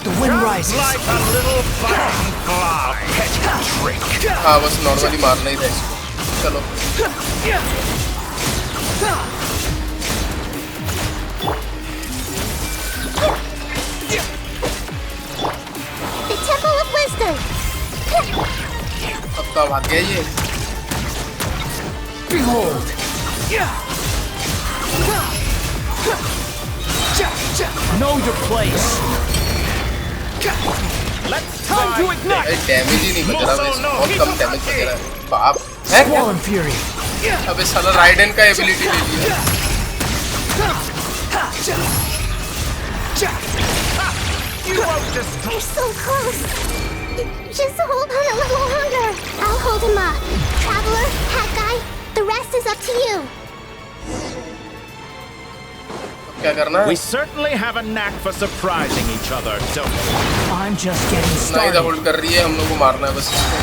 The wind rises. Like a little flying fly. हाँ बस नॉर्मली मारना ही था इसको। चलो। The Temple of Wisdom. अब तो भाग गया ये। Behold. Know your place. Let's time to ignite. Damage ही नहीं बच रहा, बहुत कम डैमेज बच रहा है। बाप है क्या? अबे साला राइडेन का एबिलिटी ले लिया। You're so close. Just hold on a little longer. I'll hold him up. Traveler, Hat Guy, the rest is up to you. क्या करना है? We certainly have a knack for surprising each other, don't we? I'm just getting started. नाइदा hold कर रही है, हम लोग को मारना है बस इसको।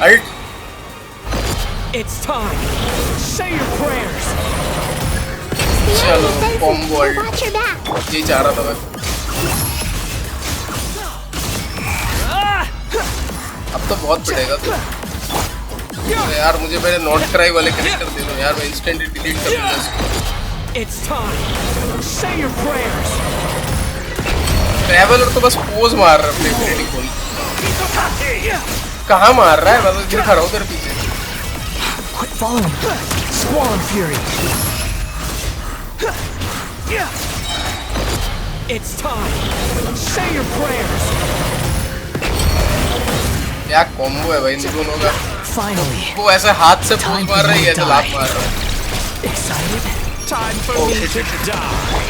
Alt. It's time. Say your prayers. चलो combo alt. Watch your back. यही चाह रहा था मैं। अब तो बहुत पड़ेगा तो यार, मुझे पहले नॉट क्राई वाले कैरेक्टर दे दो यार, मैं इंस्टेंटली डिलीट कर दूंगा इसको। It's time. Say your prayers. Traveller तो बस पोज मार रहा है अपने एबिलिटी खोल। कहाँ मार रहा है? मैं तो गिर खड़ा हूँ तेरे पीछे। Quit following. Squall Fury. It's time. Say your prayers. क्या कॉम्बो है भाई इन दोनों का? Finally. वो ऐसे हाथ से पोज मार रही है, ऐसे लात मार रहा है। Excited? Time for me to die.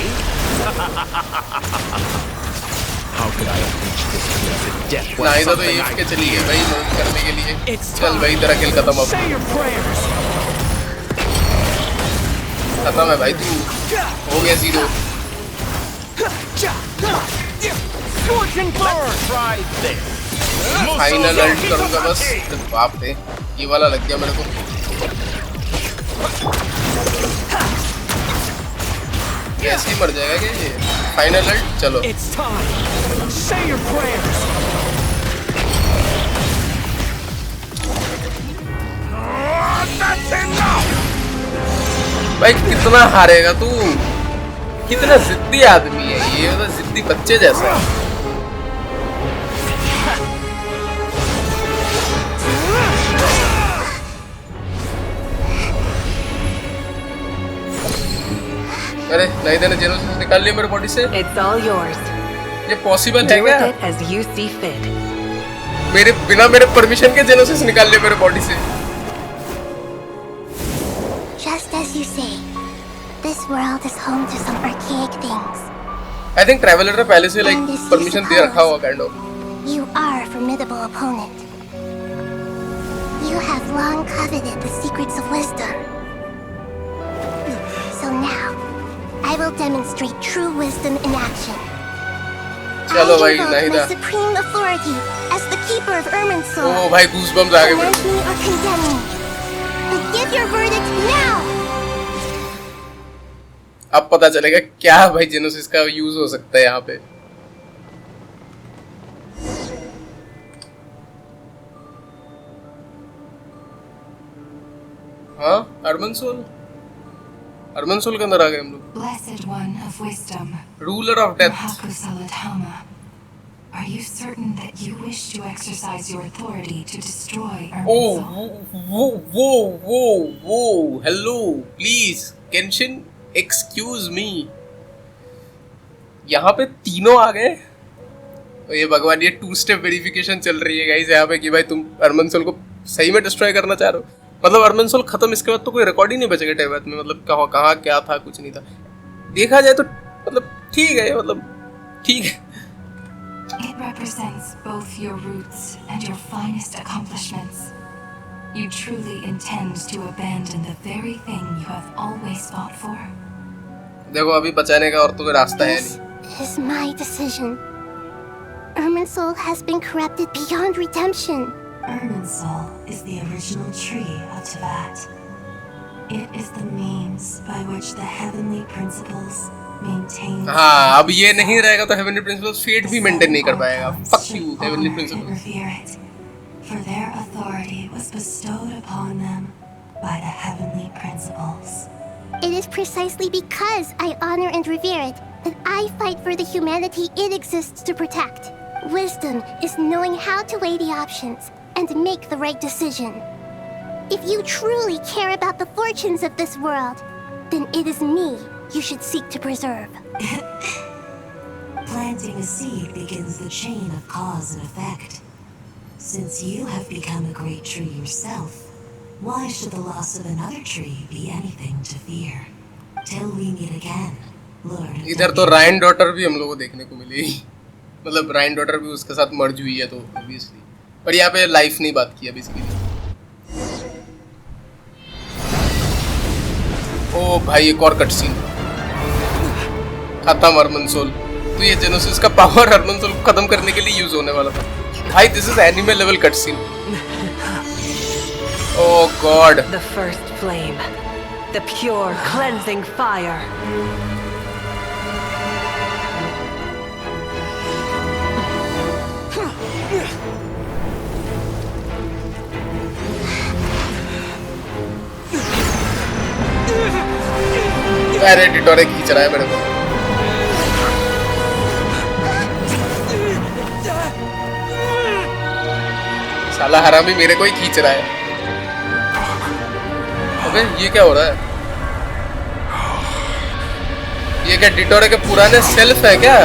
How could I have reached this place of death? नाइदा तो ईव के चली गई भाई मदद करने के लिए। चल भाई तेरा किल खत्म अब। खत्म है भाई, तू हो गया 0। फाइनल अल्ट करूंगा बस। बाप रे, ये वाला लग गया मेरे को। ऐसे ही मर जाएगा क्या ये? फाइनल अल्ट चलो। भाई कितना हारेगा तू? कितना जिद्दी आदमी है ये, तो जिद्दी बच्चे जैसा है। अरे नाइदा ने जेनोसिस निकाल लिया मेरे बॉडी से। It's all yours. ये पॉसिबल है Do क्या? with it as you see fit. मेरे बिना मेरे परमिशन के जेनोसिस निकाल लिया मेरे बॉडी से। Just as you say, this world is home to some archaic things. I think traveller ने पहले से लाइक परमिशन दे रखा होगा kind of. You are a formidable opponent. You have long coveted the secrets of wisdom. So now, I will demonstrate true wisdom in action. चलो भाई I नाइदा। invoke my supreme authority as the keeper of Ermin's soul. ओ भाई goosebumps आ गए मेरे को। Commend me or condemn me. But give your verdict now. अब पता चलेगा क्या भाई जेनोसिस का यूज हो सकता है यहाँ पे। हाँ अर्बन सोल के अंदर आ गए हम लोग। Blessed one of wisdom, ruler of death. are you certain that you wish to exercise your authority to destroy Oh, whoa, hello, please, Kenshin, excuse me. यहाँ पे तीनों आ गए। ये भगवान, ये 2-स्टेप वेरिफिकेशन चल रही है गाइस यहाँ पे कि भाई तुम अर्मनसोल को सही में डिस्ट्रॉय करना चाह रहे हो। मतलब अर्मनसोल खत्म, इसके बाद तो कोई रिकॉर्ड ही नहीं बचेगा टेबत में। मतलब कहाँ क्या था, कुछ नहीं था। देखा जाए तो मतलब ठीक है, मतलब ठीक है। It represents both your roots and your finest accomplishments. You truly intend to abandon the very thing you have always fought for? देखो अभी बचाने का और तो कोई रास्ता है नहीं। This is my decision. Ermin's soul has been corrupted beyond redemption. Irminsul is the original tree of Teyvat. It is the means by which the heavenly principles maintain. हाँ, अब ये नहीं रहेगा तो heavenly principles fate भी maintain नहीं कर पाएगा. Fuck you, heavenly principles. Revere it, for their authority was bestowed upon them by the heavenly principles. It is precisely because I honor and revere it that I fight for the humanity it exists to protect. Wisdom is knowing how to weigh the options and make the right decision. If you truly care about the fortunes of this world, then it is me you should seek to preserve. Planting a seed begins the chain of cause and effect. Since you have become a great tree yourself, why should the loss of another tree be anything to fear? Till we meet again, Lord. इधर तो राइन daughter भी हम लोगों को देखने को मिली. मतलब राइन daughter भी उसके साथ मर्ज हुई है तो obviously. पर यहाँ पे लाइफ नहीं बात की है बेसिकली. ओ भाई एक और कट सीन. खत्म अर्मनसोल. तो ये जेनोसिस का पावर अर्मनसोल को खत्म करने के लिए यूज होने वाला था. भाई this is anime level cutscene. Oh God. The first flame. The pure, cleansing fire. अरे डिटोरे खींच रहा है मेरे को. साला हरामी मेरे को ही खींच रहा है. अबे ये क्या हो रहा है? ये क्या डिटोरे के पुराने सेल्फ है क्या?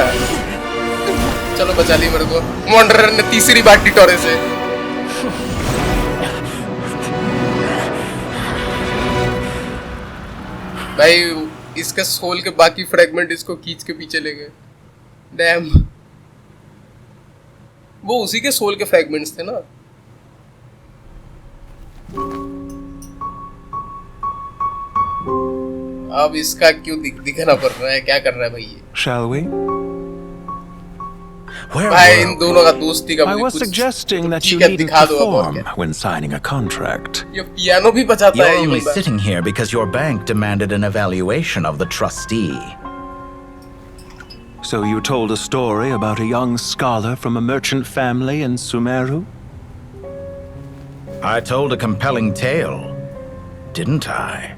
चलो बचा ली मेरे को. मॉन्डरर ने तीसरी बार डिटोरे से. भाई इसके सोल के बाकी फ्रेगमेंट इसको खींच के पीछे ले गए. डैम. वो उसी के सोल के फ्रेगमेंट्स थे ना. अब इसका क्यों दिखना पड़ रहा है? क्या कर रहा है भाई ये? Shall we? भाई इन दोनों का दोस्ती का I was suggesting that you needn't perform when signing a contract. ये पियानो भी बजाता है. You're only sitting here because your bank demanded an evaluation of the trustee. So you told a story about a young scholar from a merchant family in Sumeru? I told a compelling tale, didn't I?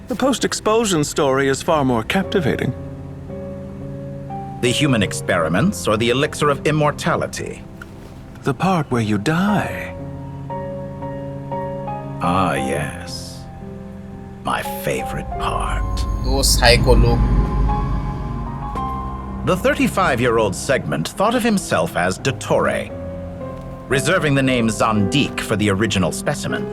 The post-expulsion story is far more captivating. The human experiments or the elixir of immortality? The part where you die. Ah, yes. My favorite part. Those psycho log. The 35-year-old segment thought of himself as Dottore, reserving the name Zandik for the original specimen.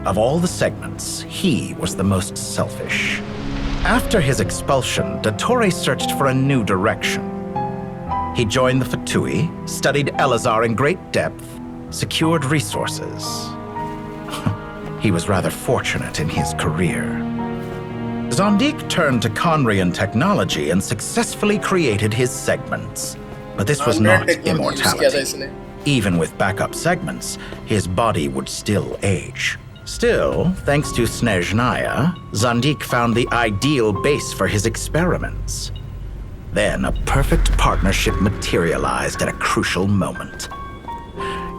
Of all the segments, he was the most selfish. After his expulsion, Dottore searched for a new direction. He joined the Fatui, studied Elazar in great depth, secured resources. He was rather fortunate in his career. Zandik turned to Conrian technology and successfully created his segments. But this was not immortality. Even with backup segments, his body would still age. Still, thanks to Snezhnaya, Zandik found the ideal base for his experiments. Then a perfect partnership materialized at a crucial moment.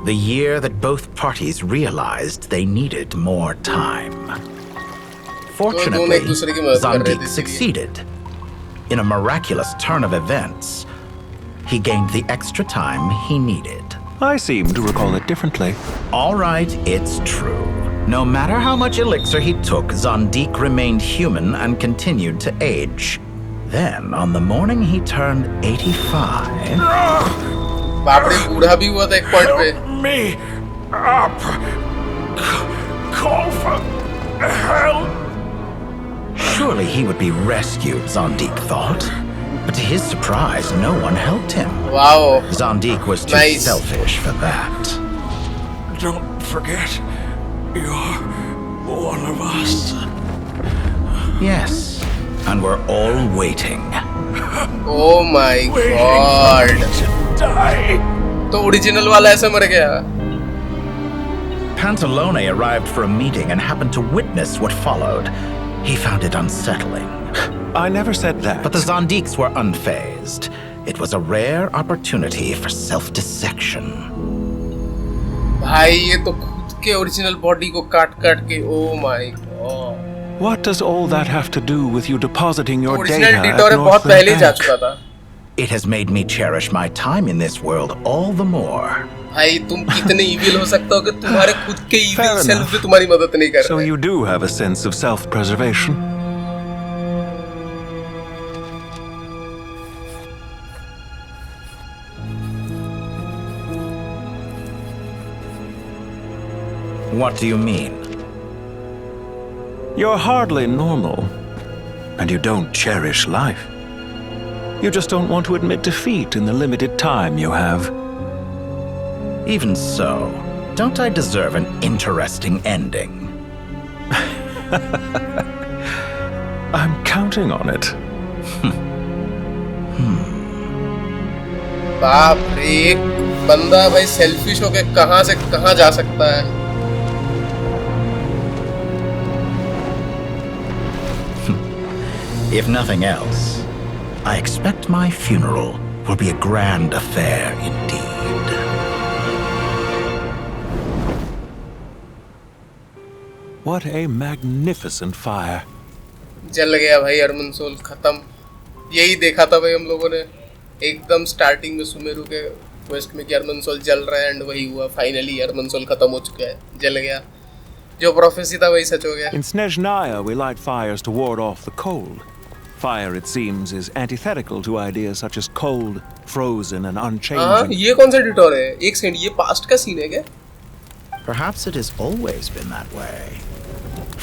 The year that both parties realized they needed more time. Fortunately, Zandik succeeded. In a miraculous turn of events, he gained the extra time he needed. I seem to recall it differently. All right, it's true. No matter how much elixir he took, Zandik remained human and continued to age. Then, on the morning he turned 85... Help me up! Call for help! Surely he would be rescued, Zandik thought. But to his surprise, no one helped him. Wow. Zandik was too selfish for that. Don't forget, you're one of us. Yes, and we're all waiting. Oh my God. Die. तो original वाला ऐसे मर गया. Pantalone arrived for a meeting and happened to witness what followed. He found it unsettling. I never said that. But the Zondiques were unfazed. It was a rare opportunity for self-dissection. भाई ये तो खुद के original body को काट के oh my god. What does all that have to do with you depositing your data original at डिटोरे बहुत Northland पहले जा Bank? चुका था. It has made me cherish my time in this world all the more. भाई तुम कितने evil हो सकते हो कि तुम्हारे खुद के evil Fair self enough. भी तुम्हारी मदद नहीं कर So रहे. you do have a sense of self-preservation. What do you mean? You're hardly normal, and you don't cherish life. You just don't want to admit defeat in the limited time you have. Even so, don't I deserve an interesting ending? I'm counting on it. बाप रे, एक बंदा भाई selfish होके कहां से कहां जा सकता है. If nothing else, I expect my funeral will be a grand affair indeed. What a magnificent fire. जल गया भाई अर्मन सोल खत्म. यही देखा था भाई हम लोगों ने एकदम स्टार्टिंग में सुमेरु के क्वेस्ट में कि अर्मन सोल जल रहा है एंड वही हुआ. फाइनली अर्मन सोल खत्म हो चुका है, जल गया. जो प्रोफेसी था वही सच हो गया. In Snezhnaya, we light fires to ward off the cold. Fire, it seems, is antithetical to ideas such as cold, frozen, and unchanging. ये कौन सा डिटोर है? एक सेकंड, ये पास्ट का सीन है क्या? Perhaps it has always been that way.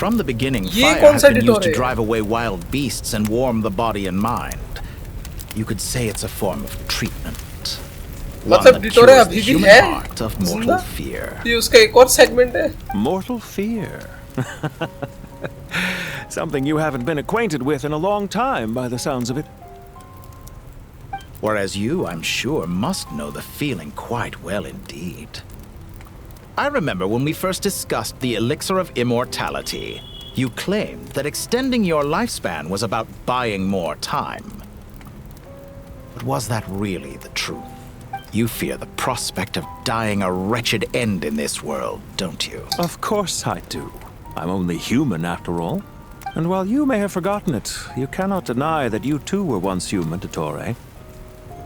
From the beginning, ये fire कौन has सा been डिटोर used to है? drive away wild beasts and warm the body and mind. You could say it's a form of treatment. One मतलब that detour cures अभी the भी human है? heart of mortal जिंदा? fear. ये उसका एक और सेगमेंट है. Mortal fear. Something you haven't been acquainted with in a long time, by the sounds of it. Whereas you, I'm sure, must know the feeling quite well indeed. I remember when we first discussed the elixir of immortality, you claimed that extending your lifespan was about buying more time. But was that really the truth? You fear the prospect of dying a wretched end in this world, don't you? Of course I do. I'm only human, after all. And while you may have forgotten it, you cannot deny that you too were once human, Dottore.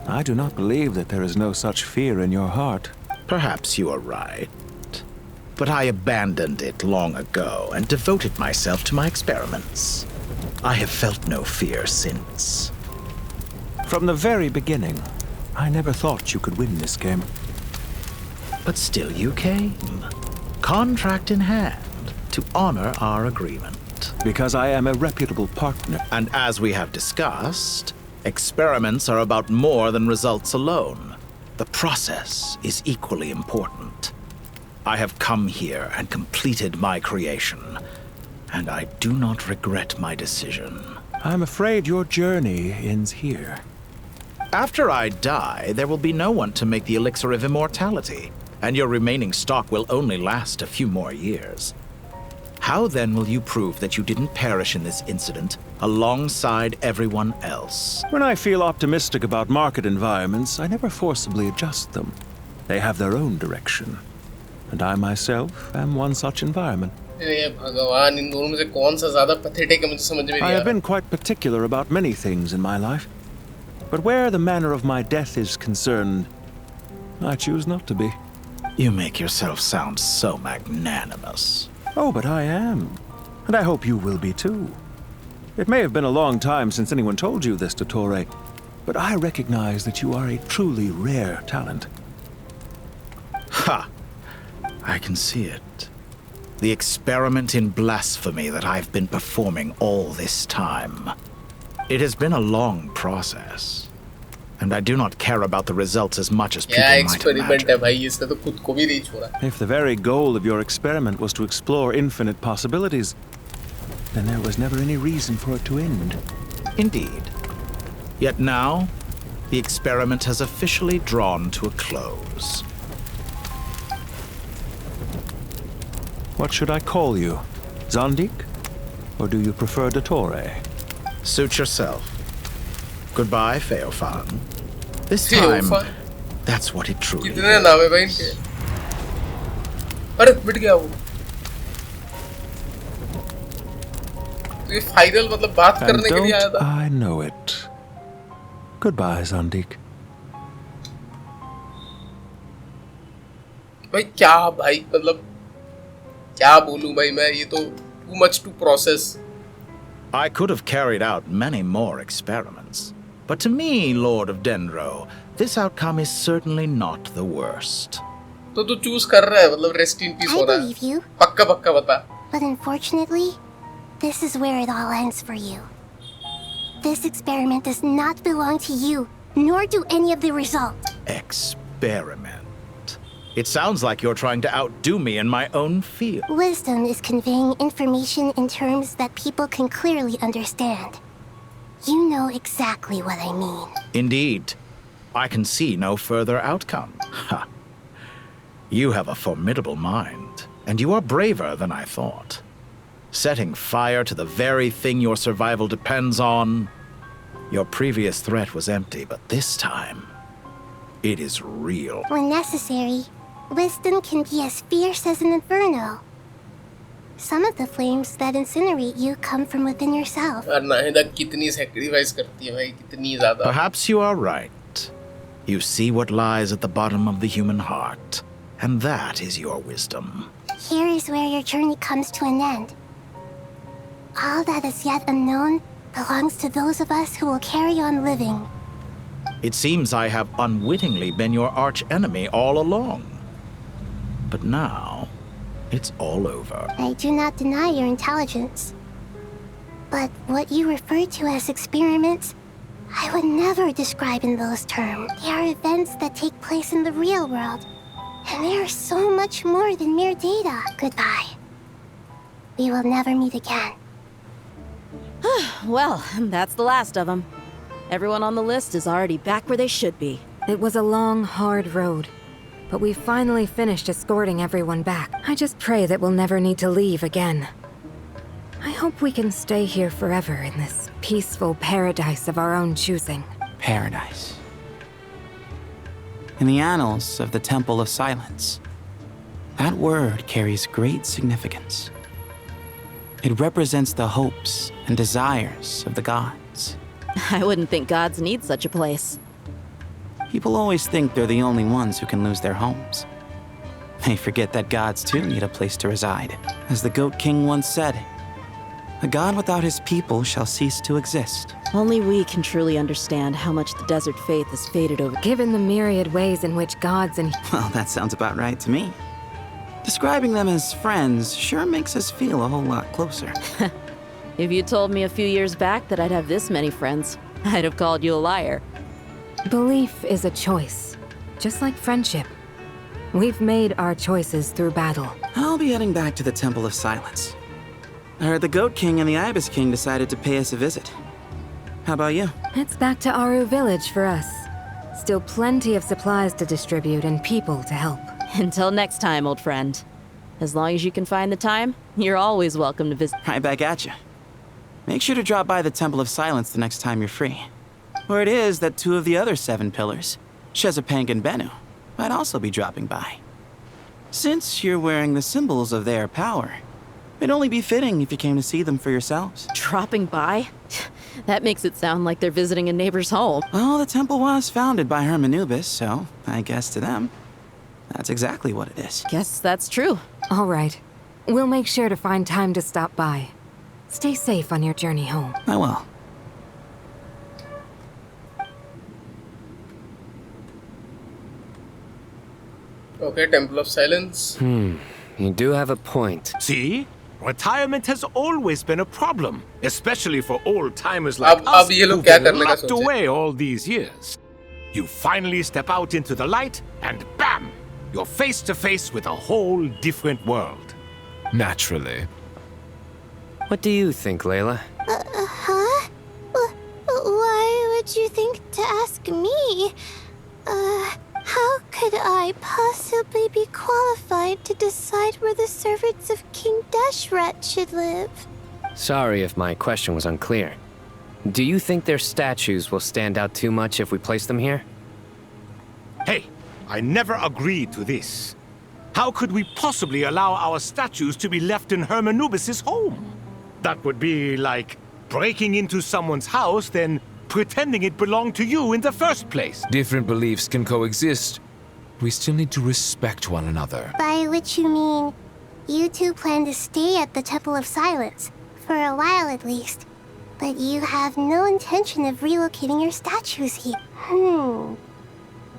I do not believe that there is no such fear in your heart. Perhaps you are right. But I abandoned it long ago and devoted myself to my experiments. I have felt no fear since. From the very beginning, I never thought you could win this game. But still you came, contract in hand, to honor our agreement. Because I am a reputable partner. And as we have discussed, experiments are about more than results alone. The process is equally important. I have come here and completed my creation, and I do not regret my decision. I'm afraid your journey ends here. After I die, there will be no one to make the elixir of immortality, and your remaining stock will only last a few more years. How then will you prove that you didn't perish in this incident alongside everyone else? When I feel optimistic about market environments, I never forcibly adjust them. They have their own direction. And I myself am one such environment. भगवान, इन दोनों में से कौन सा ज़्यादा pathetic है मुझे समझ में नहीं आ I रहा. have been quite particular about many things in my life. But where the manner of my death is concerned, I choose not to be. You make yourself sound so magnanimous. Oh, but I am. And I hope you will be too. It may have been a long time since anyone told you this, Dottore, but I recognize that you are a truly rare talent. Ha! I can see it. The experiment in blasphemy that I've been performing all this time. It has been a long process. And I do not care about the results as much as people might imagine. If the very goal of your experiment was to explore infinite possibilities, then there was never any reason for it to end. Indeed. Yet now, the experiment has officially drawn to a close. What should I call you? Zondik? Or do you prefer Dottore? Suit yourself. Goodbye, Feofan. This time, that's what it truly कितने नाम है भाई इनके? अरे मिट गया वो। तो ये फाइनल मतलब बात करने के लिए आया था। I know it. Goodbye, Zondik. भाई क्या भाई मतलब क्या बोलूं भाई मैं ये तो too much to process. I could have carried out many more experiments. But to me, Lord of Dendro, this outcome is certainly not the worst. तो तू चूज कर रहा है मतलब रेस्ट इन पीस हो रहा है पक्का पक्का बता But unfortunately, this is where it all ends for you. This experiment does not belong to you, nor do any of the results. Experiment? It sounds like you're trying to outdo me in my own field. Wisdom is conveying information in terms that people can clearly understand. You know exactly what I mean. Indeed. I can see no further outcome. Ha. You have a formidable mind, and you are braver than I thought. Setting fire to the very thing your survival depends on. Your previous threat was empty, but this time, it is real. When necessary, wisdom can be as fierce as an inferno. Some of the flames that incinerate you come from within yourself. और नाहिदा कितनी sacrifice करती है भाई कितनी ज़्यादा. Perhaps you are right. You see what lies at the bottom of the human heart, and that is your wisdom. Here is where your journey comes to an end. All that is yet unknown belongs to those of us who will carry on living. It seems I have unwittingly been your arch enemy all along. But now, it's all over. I do not deny your intelligence. But what you refer to as experiments, I would never describe in those terms. They are events that take place in the real world. And they are so much more than mere data. Goodbye. We will never meet again. Well, that's the last of them. Everyone on the list is already back where they should be. It was a long, hard road. But we finally finished escorting everyone back. I just pray that we'll never need to leave again. I hope we can stay here forever in this peaceful paradise of our own choosing. Paradise. In the annals of the Temple of Silence, that word carries great significance. It represents the hopes and desires of the gods. I wouldn't think gods need such a place. People always think they're the only ones who can lose their homes. They forget that gods too need a place to reside. As the Goat King once said, a god without his people shall cease to exist. Only we can truly understand how much the desert faith has faded over. Given the myriad ways in which gods and... Well, that sounds about right to me. Describing them as friends sure makes us feel a whole lot closer. If you told me a few years back that I'd have this many friends, I'd have called you a liar. Belief is a choice, just like friendship. We've made our choices through battle. I'll be heading back to the Temple of Silence. I heard the Goat King and the Ibis King decided to pay us a visit. How about you? It's back to Aru Village for us. Still plenty of supplies to distribute and people to help. Until next time, old friend. As long as you can find the time, you're always welcome to visit. Right back at you. Make sure to drop by the Temple of Silence the next time you're free. Where it is that two of the other 7 pillars, Shezapank and Bennu, might also be dropping by. Since you're wearing the symbols of their power, it'd only be fitting if you came to see them for yourselves. Dropping by? That makes it sound like they're visiting a neighbor's home. Well, the temple was founded by Hermanubis, so I guess to them, that's exactly what it is. Guess that's true. All right. We'll make sure to find time to stop by. Stay safe on your journey home. I will. Okay, Temple of Silence. You do have a point. See? Retirement has always been a problem, especially for old-timers like us who've been locked away all these years. You finally step out into the light, and bam! You're face to face with a whole different world. Naturally. What do you think, Layla? Huh? Why would you think to ask me? How could I I possibly be qualified to decide where the servants of King Deshret should live? Sorry if my question was unclear. Do you think their statues will stand out too much if we place them here? Hey, I never agreed to this. How could we possibly allow our statues to be left in Hermanubis' home? That would be like breaking into someone's house, then pretending it belonged to you in the first place. Different beliefs can coexist. We still need to respect one another. By which you mean, you two plan to stay at the Temple of Silence, for a while at least. But you have no intention of relocating your statues here.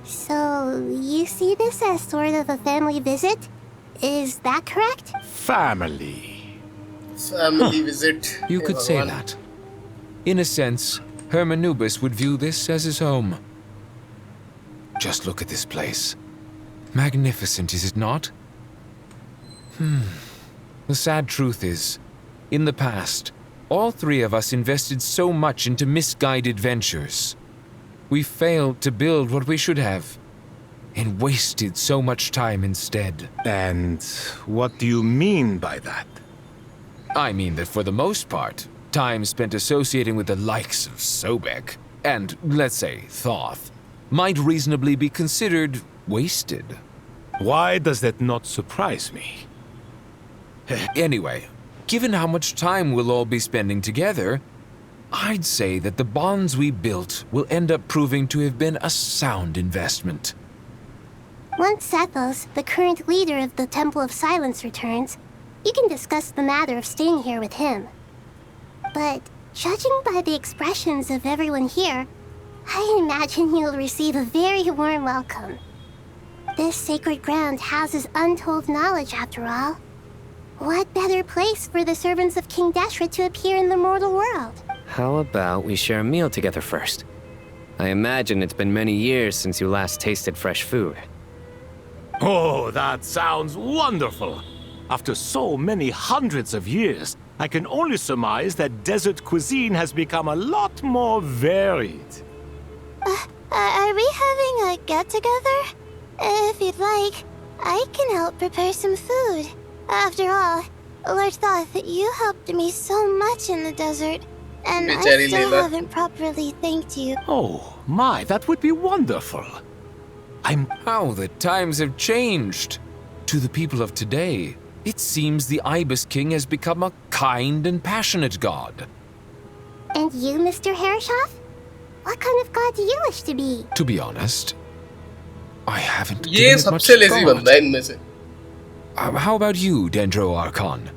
So, you see this as sort of a family visit? Is that correct? Family. Family visit. You could say that. In a sense, Hermanubis would view this as his home. Just look at this place. Magnificent, is it not? The sad truth is, in the past, all three of us invested so much into misguided ventures. We failed to build what we should have, and wasted so much time instead. And what do you mean by that? I mean that for the most part, time spent associating with the likes of Sobek, and, let's say, Thoth, might reasonably be considered wasted. Why does that not surprise me? Anyway, given how much time we'll all be spending together, I'd say that the bonds we built will end up proving to have been a sound investment. Once Sethos, the current leader of the Temple of Silence, returns, you can discuss the matter of staying here with him. But judging by the expressions of everyone here, I imagine you'll receive a very warm welcome. This sacred ground houses untold knowledge, after all. What better place for the servants of King Deshret to appear in the mortal world? How about we share a meal together first? I imagine it's been many years since you last tasted fresh food. Oh, that sounds wonderful! After so many hundreds of years, I can only surmise that desert cuisine has become a lot more varied. Are we having a get-together? If you'd like, I can help prepare some food. After all, Lord Thoth, you helped me so much in the desert, and I still haven't properly thanked you. Oh, my, that would be wonderful. How the times have changed. To the people of today, it seems the Ibis King has become a kind and passionate god. And you, Mr. Herreshoff? What kind of god do you wish to be? To be honest, I haven't ये given it much सबसे lazy thought. बंदा है इनमें से. How about you, Dendro Archon?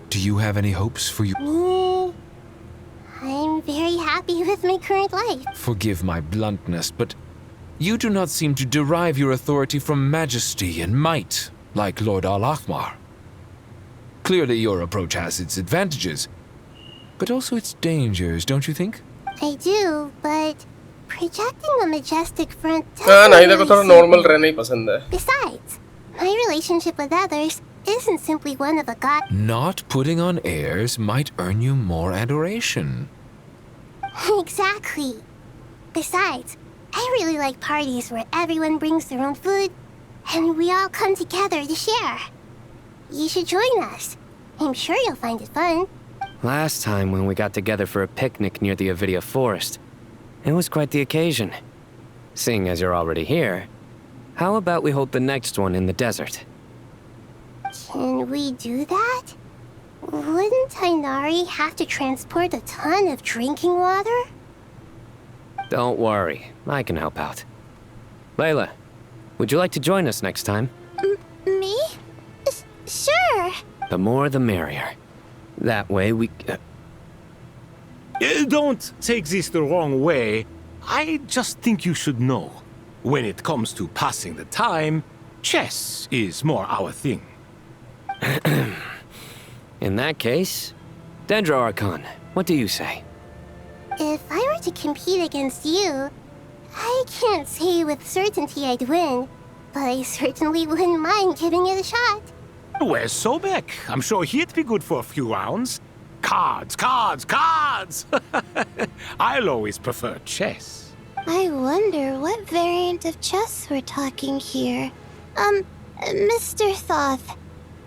Do you have any hopes for you? Me? I'm very happy with my current life. Forgive my bluntness, but you do not seem to derive your authority from majesty and might, like Lord Al-Akhmar. Clearly your approach has its advantages, but also its dangers, don't you think? I do, but projecting a majestic front नहीं देखो थोड़ा normal रहना ही पसंद है. Besides, my relationship with others isn't simply one of a god. Not putting on airs might earn you more adoration. Exactly. Besides, I really like parties where everyone brings their own food, and we all come together to share. You should join us. I'm sure you'll find it fun. Last time when we got together for a picnic near the Avidia Forest, it was quite the occasion. Seeing as you're already here, how about we hold the next one in the desert? Can we do that? Wouldn't Tainari have to transport a ton of drinking water? Don't worry, I can help out. Layla, would you like to join us next time? Me? Sure. The more the merrier. That way we... Don't take this the wrong way. I just think you should know. When it comes to passing the time, chess is more our thing. In that case, Dendro Archon, what do you say? If I were to compete against you, I can't say with certainty I'd win, but I certainly wouldn't mind giving it a shot. Where's Sobek? I'm sure he'd be good for a few rounds. Cards, cards, cards! I'll always prefer chess. I wonder what variant of chess we're talking here. Mr. Thoth,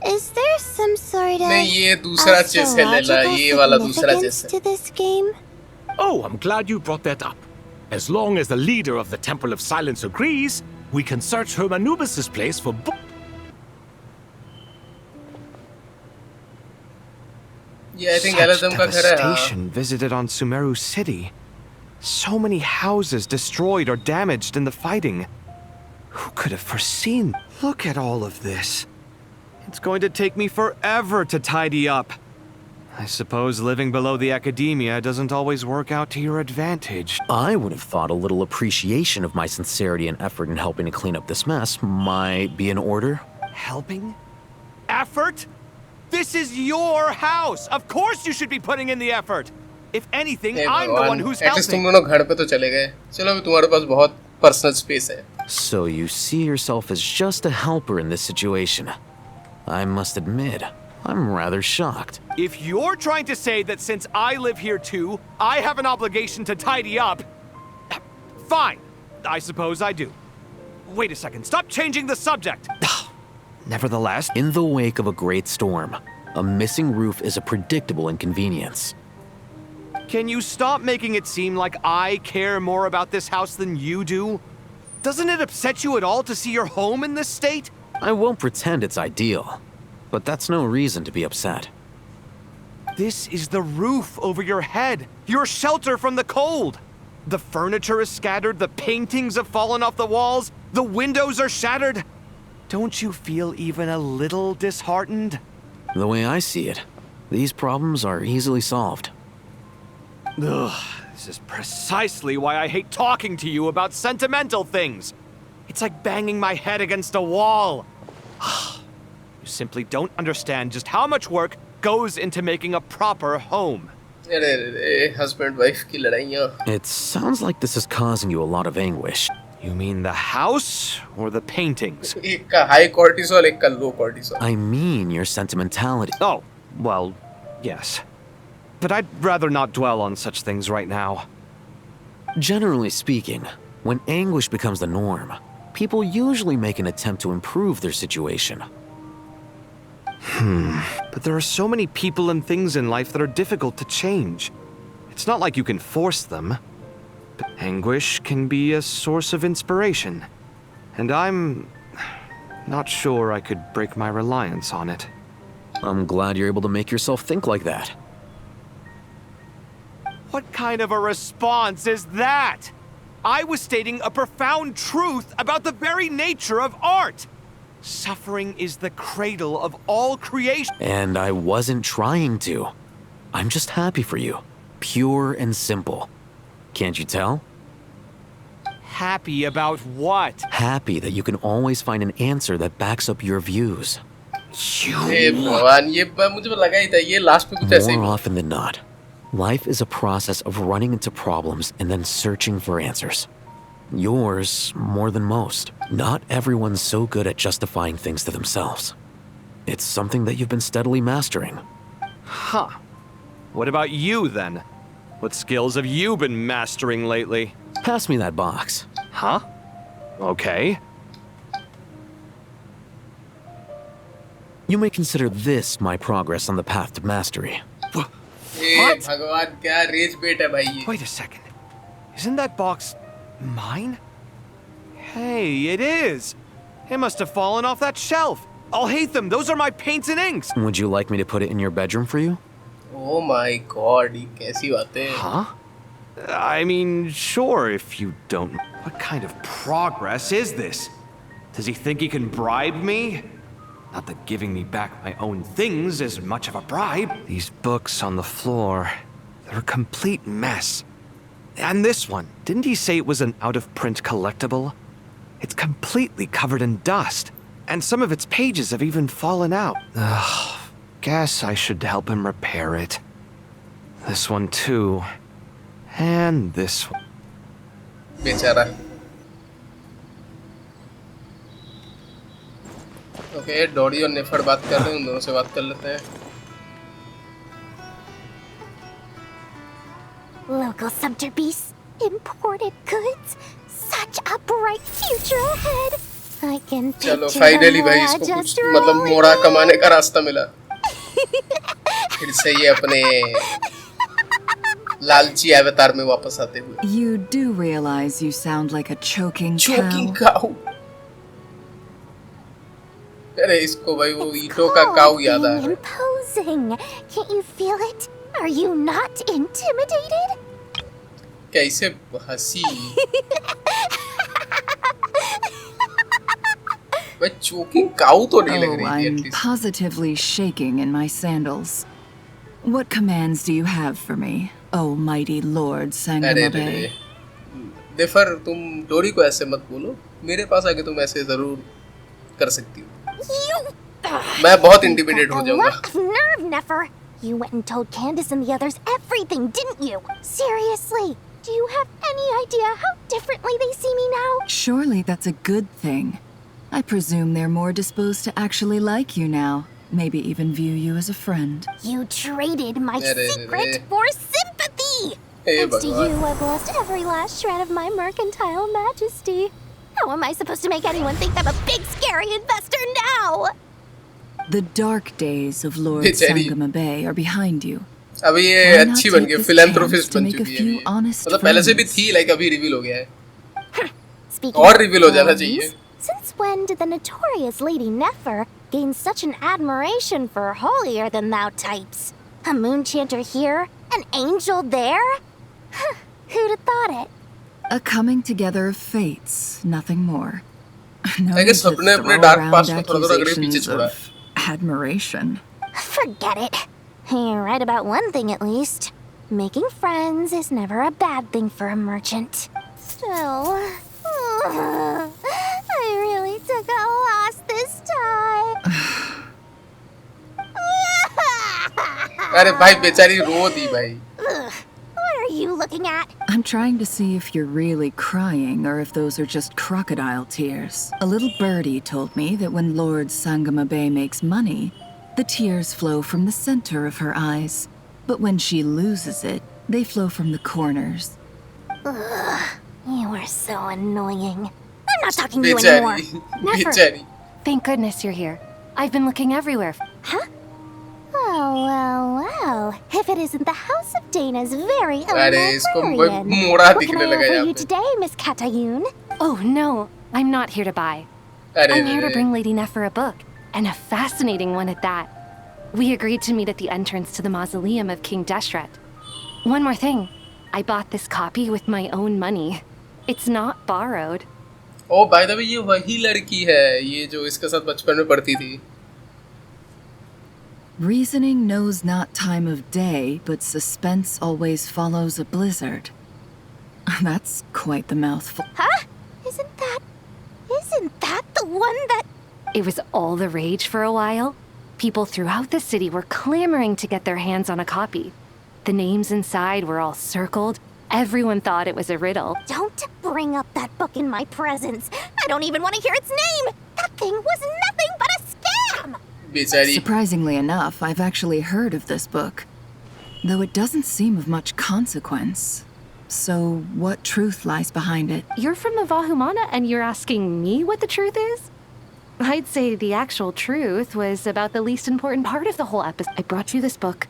is there some sort of नहीं ये दूसरा chess है लेला ये वाला दूसरा chess है to this game? Oh, I'm glad you brought that up. As long as the leader of the Temple of Silence agrees, we can search Hermanubis' place for Yeah, I think Eladam का घर है devastation visited on Sumeru City. So many houses destroyed or damaged in the fighting. Who could have foreseen? Look at all of this. It's going to take me forever to tidy up. I suppose living below the academia doesn't always work out to your advantage. I would have thought a little appreciation of my sincerity and effort in helping to clean up this mess might be in order. Helping? Effort? This is your house! Of course you should be putting in the effort! If anything, I'm the one who's helping. तुम दोनों घर पे तो चले गए चलो अभी तुम्हारे पास बहुत पर्सनल स्पेस है So you see yourself as just a helper in this situation. I must admit, I'm rather shocked. If you're trying to say that since I live here too, I have an obligation to tidy up, fine. I suppose I do. Wait a second, stop changing the subject! Nevertheless, in the wake of a great storm, a missing roof is a predictable inconvenience. Can you stop making it seem like I care more about this house than you do? Doesn't it upset you at all to see your home in this state? I won't pretend it's ideal, but that's no reason to be upset. This is the roof over your head, your shelter from the cold. The furniture is scattered, the paintings have fallen off the walls, the windows are shattered. Don't you feel even a little disheartened? The way I see it, these problems are easily solved. Ugh, this is precisely why I hate talking to you about sentimental things. It's like banging my head against a wall. You simply don't understand just how much work goes into making a proper home. Husband-wife की लड़ाइयाँ. It sounds like this is causing you a lot of anguish. You mean the house or the paintings? एक का high cortisol, एक का low cortisol. I mean your sentimentality. Oh, well, yes. But I'd rather not dwell on such things right now. Generally speaking, when anguish becomes the norm, people usually make an attempt to improve their situation. But there are so many people and things in life that are difficult to change. It's not like you can force them. But anguish can be a source of inspiration. And I'm not sure I could break my reliance on it. I'm glad you're able to make yourself think like that. What kind of a response is that? I was stating a profound truth about the very nature of art. Suffering is the cradle of all creation. And I wasn't trying to. I'm just happy for you. Pure and simple. Can't you tell? Happy about what? Happy that you can always find an answer that backs up your views. More often than not, life is a process of running into problems and then searching for answers. Yours more than most. Not everyone's so good at justifying things to themselves. It's something that you've been steadily mastering. Huh. What about you then? What skills have you been mastering lately? Pass me that box. Huh? Okay. You may consider this my progress on the path to mastery. What? Wait a second. Isn't that box mine? Hey, it is. It must have fallen off that shelf. I'll hate them. Those are my paints and inks. Would you like me to put it in your bedroom for you? Oh my god, ये कैसी बातें हैं? Huh? I mean, sure, if you don't... What kind of progress is this? Does he think he can bribe me? Not that giving me back my own things is much of a bribe. These books on the floor, they're a complete mess. And this one, didn't he say it was an out-of-print collectible? It's completely covered in dust, and some of its pages have even fallen out. Ugh, guess I should help him repair it. This one too. And this one. बेचारा. Okay, डॉडी और नेफर बात कर रहे हैं, उन दोनों से बात कर लेते हैं. Local subterbeast, Imported goods? Such a bright future ahead. I can चलो picture फाइनली the भाई Law इसको कुछ just मतलब rolling मोड़ा in. कमाने का रास्ता मिला। फिर से ये अपने लालची अवतार में वापस आते हुए। You do realize you sound like a choking Choking cow? cow? अरे इसको भाई वो ईटों का काऊ याद आ रहा है। Imposing. Can't you feel it? Are you not intimidated? कैसे हंसी। भाई choking cow तो नहीं लग Oh, रही थी I'm at least। positively shaking in my sandals. What commands do you have for me, oh mighty Lord अरे Sangama रे Bay? रे। देफर तुम डोरी को ऐसे मत बोलो। मेरे पास आके तुम ऐसे जरूर कर सकती हो। मैं बहुत इंटिमिडेट हो जाऊंगा। Lack of nerve, Nefer. You went and told Candace and the others everything, didn't you? Seriously, do you have any idea how differently they see me now? Surely that's a good thing. I presume they're more disposed to actually like you now. Maybe even view you as a friend. You traded my अरे रे secret रे। for sympathy. Hey Thanks to भगवान। you, I've lost every last shred of my mercantile majesty. How am I supposed to make anyone think I'm a big, scary investor now? The dark days of Lord बेचारी। Sangama Bay are behind you. अभी ये Why not अच्छी बन take गई, this philanthropist chance to बन make a चुकी है few ये। honest मतलब पहले से भी friends? थी, लाइक अभी रिवील हो गया है। Speaking और of रिवील हो जाना friends, चाहिए। since when did the notorious Lady Nefer gain such an admiration for holier-than-thou types? A moon chanter here, an angel there? Huh, who'd have thought it? A coming together of fates, nothing more. No I need guess to अपने throw dark around past को थोड़ा-थोड़ा आगे पीछे accusations छोड़ा of admiration. Forget it. You're right about one thing at least. Making friends is never a bad thing for a merchant. Still, I really took a loss this time. अरे भाई बेचारी रो दी भाई। Ugh, what are you looking at? I'm trying to see if you're really crying or if those are just crocodile tears. A little birdie told me that when Lord Sangama Bay makes money, the tears flow from the center of her eyes. But when she loses it, they flow from the corners. Ugh, you are so annoying. I'm not talking to you बेचारी, anymore. Never. बेचारी। Thank goodness you're here. I've been looking everywhere. Huh? Oh, well. If it isn't the House of Dana's very own अरे इसको librarian. मोड़ा What can दिखने I लगा offer यहाँ you पे। today, Miss Katayun? Oh, no. I'm not here to buy. अरे I'm here to रे। bring Lady Nefer a book, and a fascinating one at that. We agreed to meet at the entrance to the mausoleum of King Deshret. One more thing. I bought this copy with my own money. It's not borrowed. Oh by the way ये वही लड़की है ये जो इसके साथ बचपन में पढ़ती थी। Reasoning knows not time of day, but suspense always follows a blizzard. That's quite the mouthful. Huh? Isn't that the one that... It was all the rage for a while. People throughout the city were clamoring to get their hands on a copy. The names inside were all circled. Everyone thought it was a riddle. Don't bring up that book in my presence. I don't even want to hear its name. That thing was nothing but a scam. बेचारी। Surprisingly enough, I've actually heard of this book, though it doesn't seem of much consequence. So, what truth lies behind it? You're from the Vahumana and you're asking me what the truth is? I'd say the actual truth was about the least important part of the whole episode. I brought you this book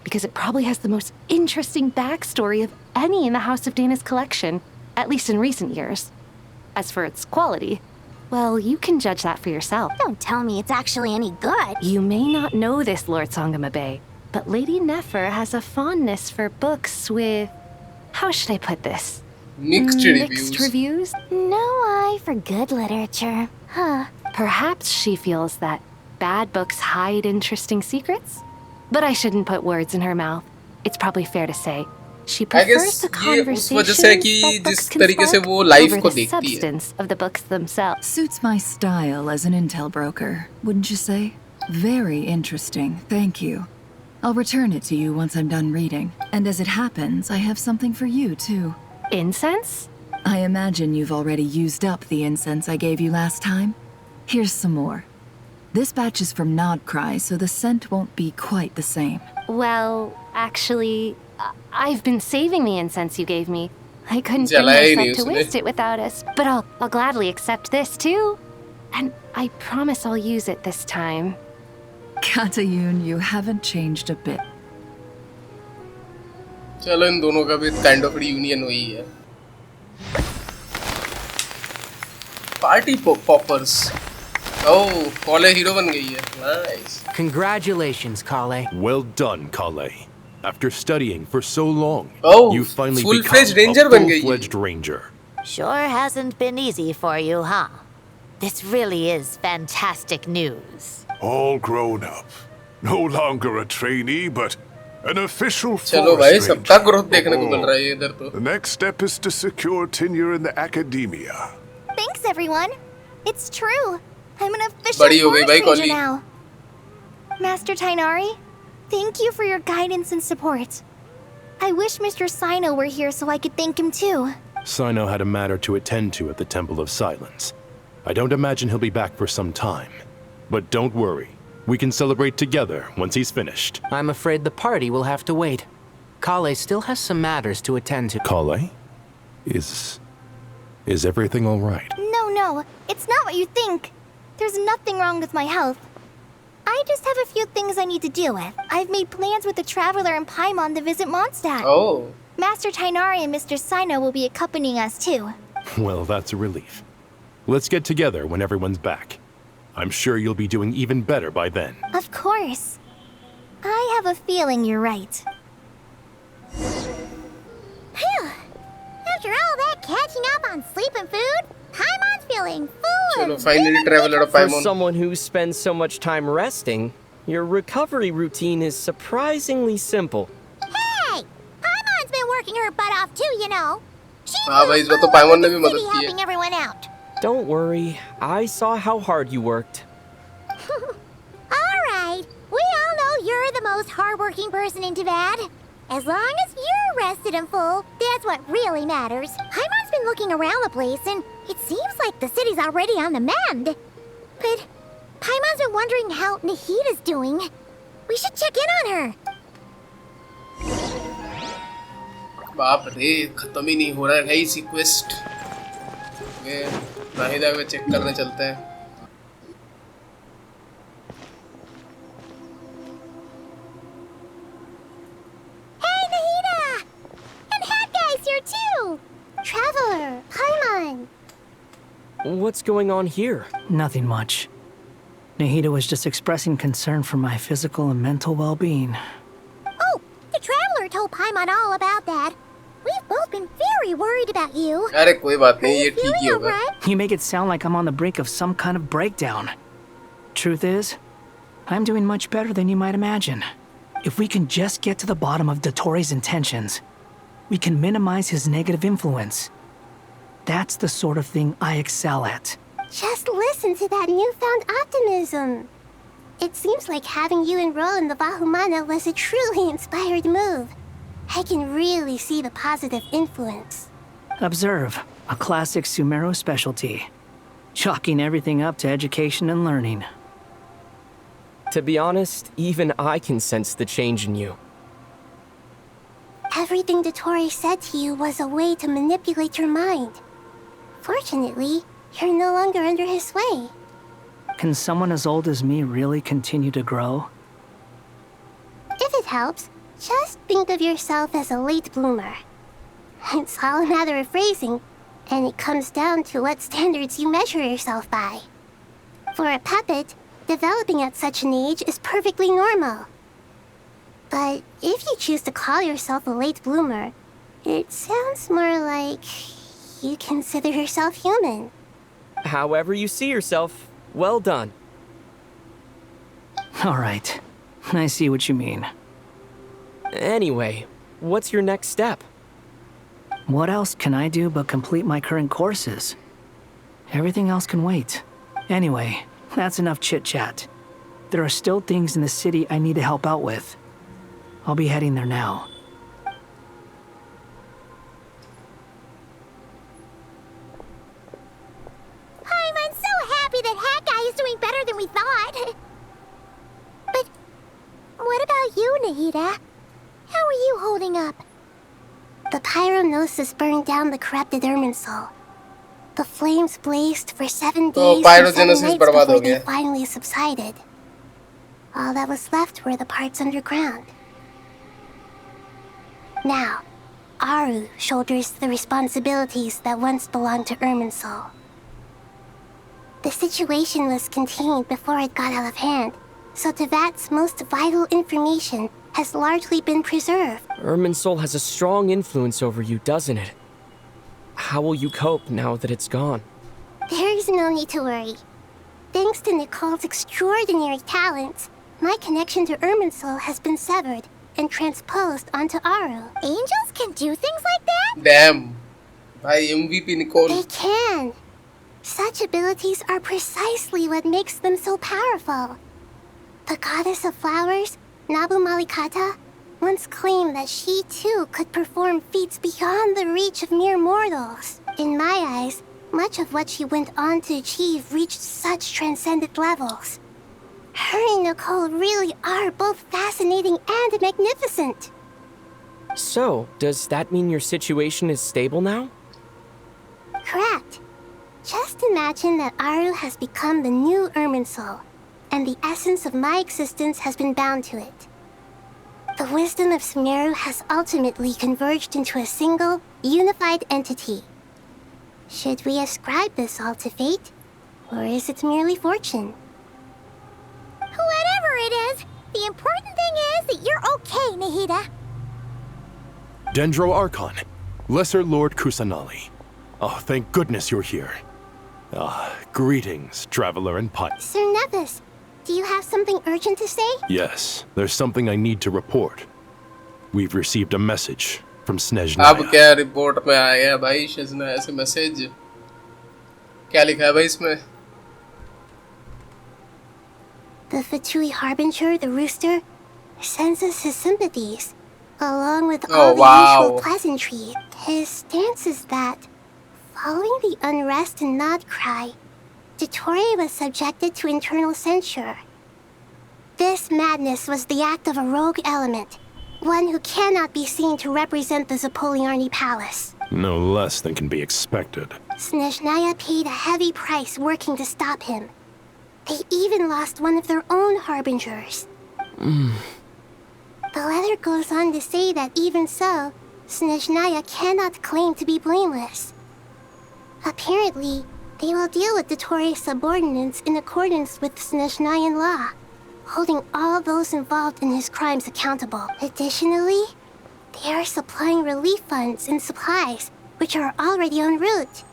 because it probably has the most interesting backstory of any in the House of Dana's collection, at least in recent years. As for its quality, well, you can judge that for yourself. Don't tell me it's actually any good. You may not know this, Lord Sangama Bay, but Lady Nefer has a fondness for books with... How should I put this? Mixed Mixed reviews? No eye for good literature. Huh. Perhaps she feels that bad books hide interesting secrets? But I shouldn't put words in her mouth. It's probably fair to say. She I guess prefers the ये उस वजह से है कि conversations that जिस books can तरीके से spark वो लाइफ over को the देखती है। substance of the books themselves. Suits my style as an intel broker, wouldn't you say? Very interesting, thank you. I'll return it to you once I'm done reading. And as it happens, I have something for you, too. Incense? I imagine you've already used up the incense I gave you last time. Here's some more. This batch is from Nodcry, so the scent won't be quite the same. Well, actually, I've been saving the incense you gave me. I couldn't bring myself to waste it without us, but I'll gladly accept this too. And I promise I'll use it this time. Katayun, you haven't changed a bit. चलो इन दोनों का भी kind of reunion हुई है. Party poppers. ओह, कॉले hero बन गई है. Nice. Congratulations, Kale. Well done, Kale. After studying for so long, you finally full-fledged become ranger a बन गई है. full-fledged ranger. Sure hasn't been easy for you, huh? This really is fantastic news. All grown up. No longer a trainee, but an official चलो forest भाई ranger. सबका growth देखने को मिल रहा है इधर तो. The next step is to secure tenure in the academia. Thanks, everyone. It's true. I'm an official बड़ी हो गई भाई forest ranger कॉली. now. Master Tainari, thank you for your guidance and support. I wish Mr. Sino were here so I could thank him too. Sino had a matter to attend to at the Temple of Silence. I don't imagine he'll be back for some time. But don't worry. We can celebrate together once he's finished. I'm afraid the party will have to wait. Kale still has some matters to attend to. Kale? Is everything all right? No. It's not what you think. There's nothing wrong with my health. I just have a few things I need to deal with. I've made plans with the Traveler and Paimon to visit Mondstadt. Oh. Master Tainari and Mr. Sino will be accompanying us too. Well, that's a relief. Let's get together when everyone's back. I'm sure you'll be doing even better by then. Of course. I have a feeling you're right. Phew! After all that catching up on sleep and food, Paimon's feeling full चलो of finally Traveler of For Paimon. someone who spends so much time resting, your recovery routine is surprisingly simple. Hey! Paimon's been working her butt off too, you know. She's हाँ भाई इस बार तो पाइमोन ने भी मदद की है. helping everyone out. Don't worry, I saw how hard you worked. All right, we all know you're the most hardworking person in Tavad. As long as you're rested and full, that's what really matters. Paimon's been looking around the place, and it seems like the city's already on the mend. But Paimon's been wondering how Nahida's doing. We should check in on her. बाप रे खत्म ही नहीं हो रहा है भाई सी quest. Nahida को check करने चलते हैं. Hey, Nahida! And Hat Guy's here too! Traveler, Paimon. What's going on here? Nothing much. Nahida was just expressing concern for my physical and mental well-being. Oh, the Traveler told Paimon all about that. We've both been very worried about you. अरे कोई बात नहीं ये ठीक ही होगा. You make it sound like I'm on the brink of some kind of breakdown. Truth is, I'm doing much better than you might imagine. If we can just get to the bottom of Dottore's intentions, we can minimize his negative influence. That's the sort of thing I excel at. Just listen to that newfound optimism. It seems like having you enroll in the Vahumana was a truly inspired move. I can really see the positive influence. Observe, a classic Sumero specialty. Chalking everything up to education and learning. To be honest, even I can sense the change in you. Everything Dottore said to you was a way to manipulate your mind. Fortunately, you're no longer under his sway. Can someone as old as me really continue to grow? If it helps, just think of yourself as a late bloomer. It's all a matter of phrasing, and it comes down to what standards you measure yourself by. For a puppet, developing at such an age is perfectly normal. But if you choose to call yourself a late bloomer, it sounds more like you consider yourself human. However you see yourself, well done. All right, I see what you mean. Anyway, what's your next step? What else can I do but complete my current courses? Everything else can wait. Anyway, that's enough chit-chat. There are still things in the city I need to help out with. I'll be heading there now. I'm so happy that Hat Guy is doing better than we thought. But what about you, Nahida? How are you holding up? The pyronosis burned down the corrupted Irminsul. The flames blazed for 7 तो days and 7 pyrogenesis nights बर्बाद हो before they गया. finally subsided. All that was left were the parts underground. Now, Aru shoulders the responsibilities that once belonged to Irminsul. The situation was contained before it got out of hand, so Tevat's most vital information has largely been preserved. Irminsul has a strong influence over you, doesn't it? How will you cope now that it's gone? There is no need to worry. Thanks to Nicole's extraordinary talents, my connection to Irminsul has been severed and transposed onto Aru. Angels can do things like that? Damn. भाई MVP Nicole. They can. Such abilities are precisely what makes them so powerful. The goddess of flowers, Nabu Malikata, once claimed that she too could perform feats beyond the reach of mere mortals. In my eyes, much of what she went on to achieve reached such transcendent levels. Her and Nicole really are both fascinating and magnificent. So, does that mean your situation is stable now? Correct. Just imagine that Aru has become the new Irminsul, and the essence of my existence has been bound to it. The wisdom of Sumeru has ultimately converged into a single, unified entity. Should we ascribe this all to fate, or is it merely fortune? Whatever it is, the important thing is that you're okay, Nahida. Dendro Archon, Lesser Lord Kusanali. Oh, thank goodness you're here. Greetings, traveler and pilot. Sir Nevis, do you have something urgent to say? Yes, there's something I need to report. We've received a message from अब Snezhnaya. क्या report में आया भाई शेज़नाया से message? क्या लिखा है भाई इसमें? The Fatui Harbinger, the rooster, sends us his sympathies, along with all the usual pleasantries. His stance is that, following the unrest and Nod Cry, Dottore was subjected to internal censure. This madness was the act of a rogue element, one who cannot be seen to represent the Zapoliarni Palace. No less than can be expected. Snezhnaya paid a heavy price working to stop him. They even lost one of their own harbingers. The letter goes on to say that even so, Snezhnaya cannot claim to be blameless. Apparently, they will deal with Dottore's subordinates in accordance with Snezhnayan law, holding all those involved in his crimes accountable. Additionally, they are supplying relief funds and supplies, which are already en route.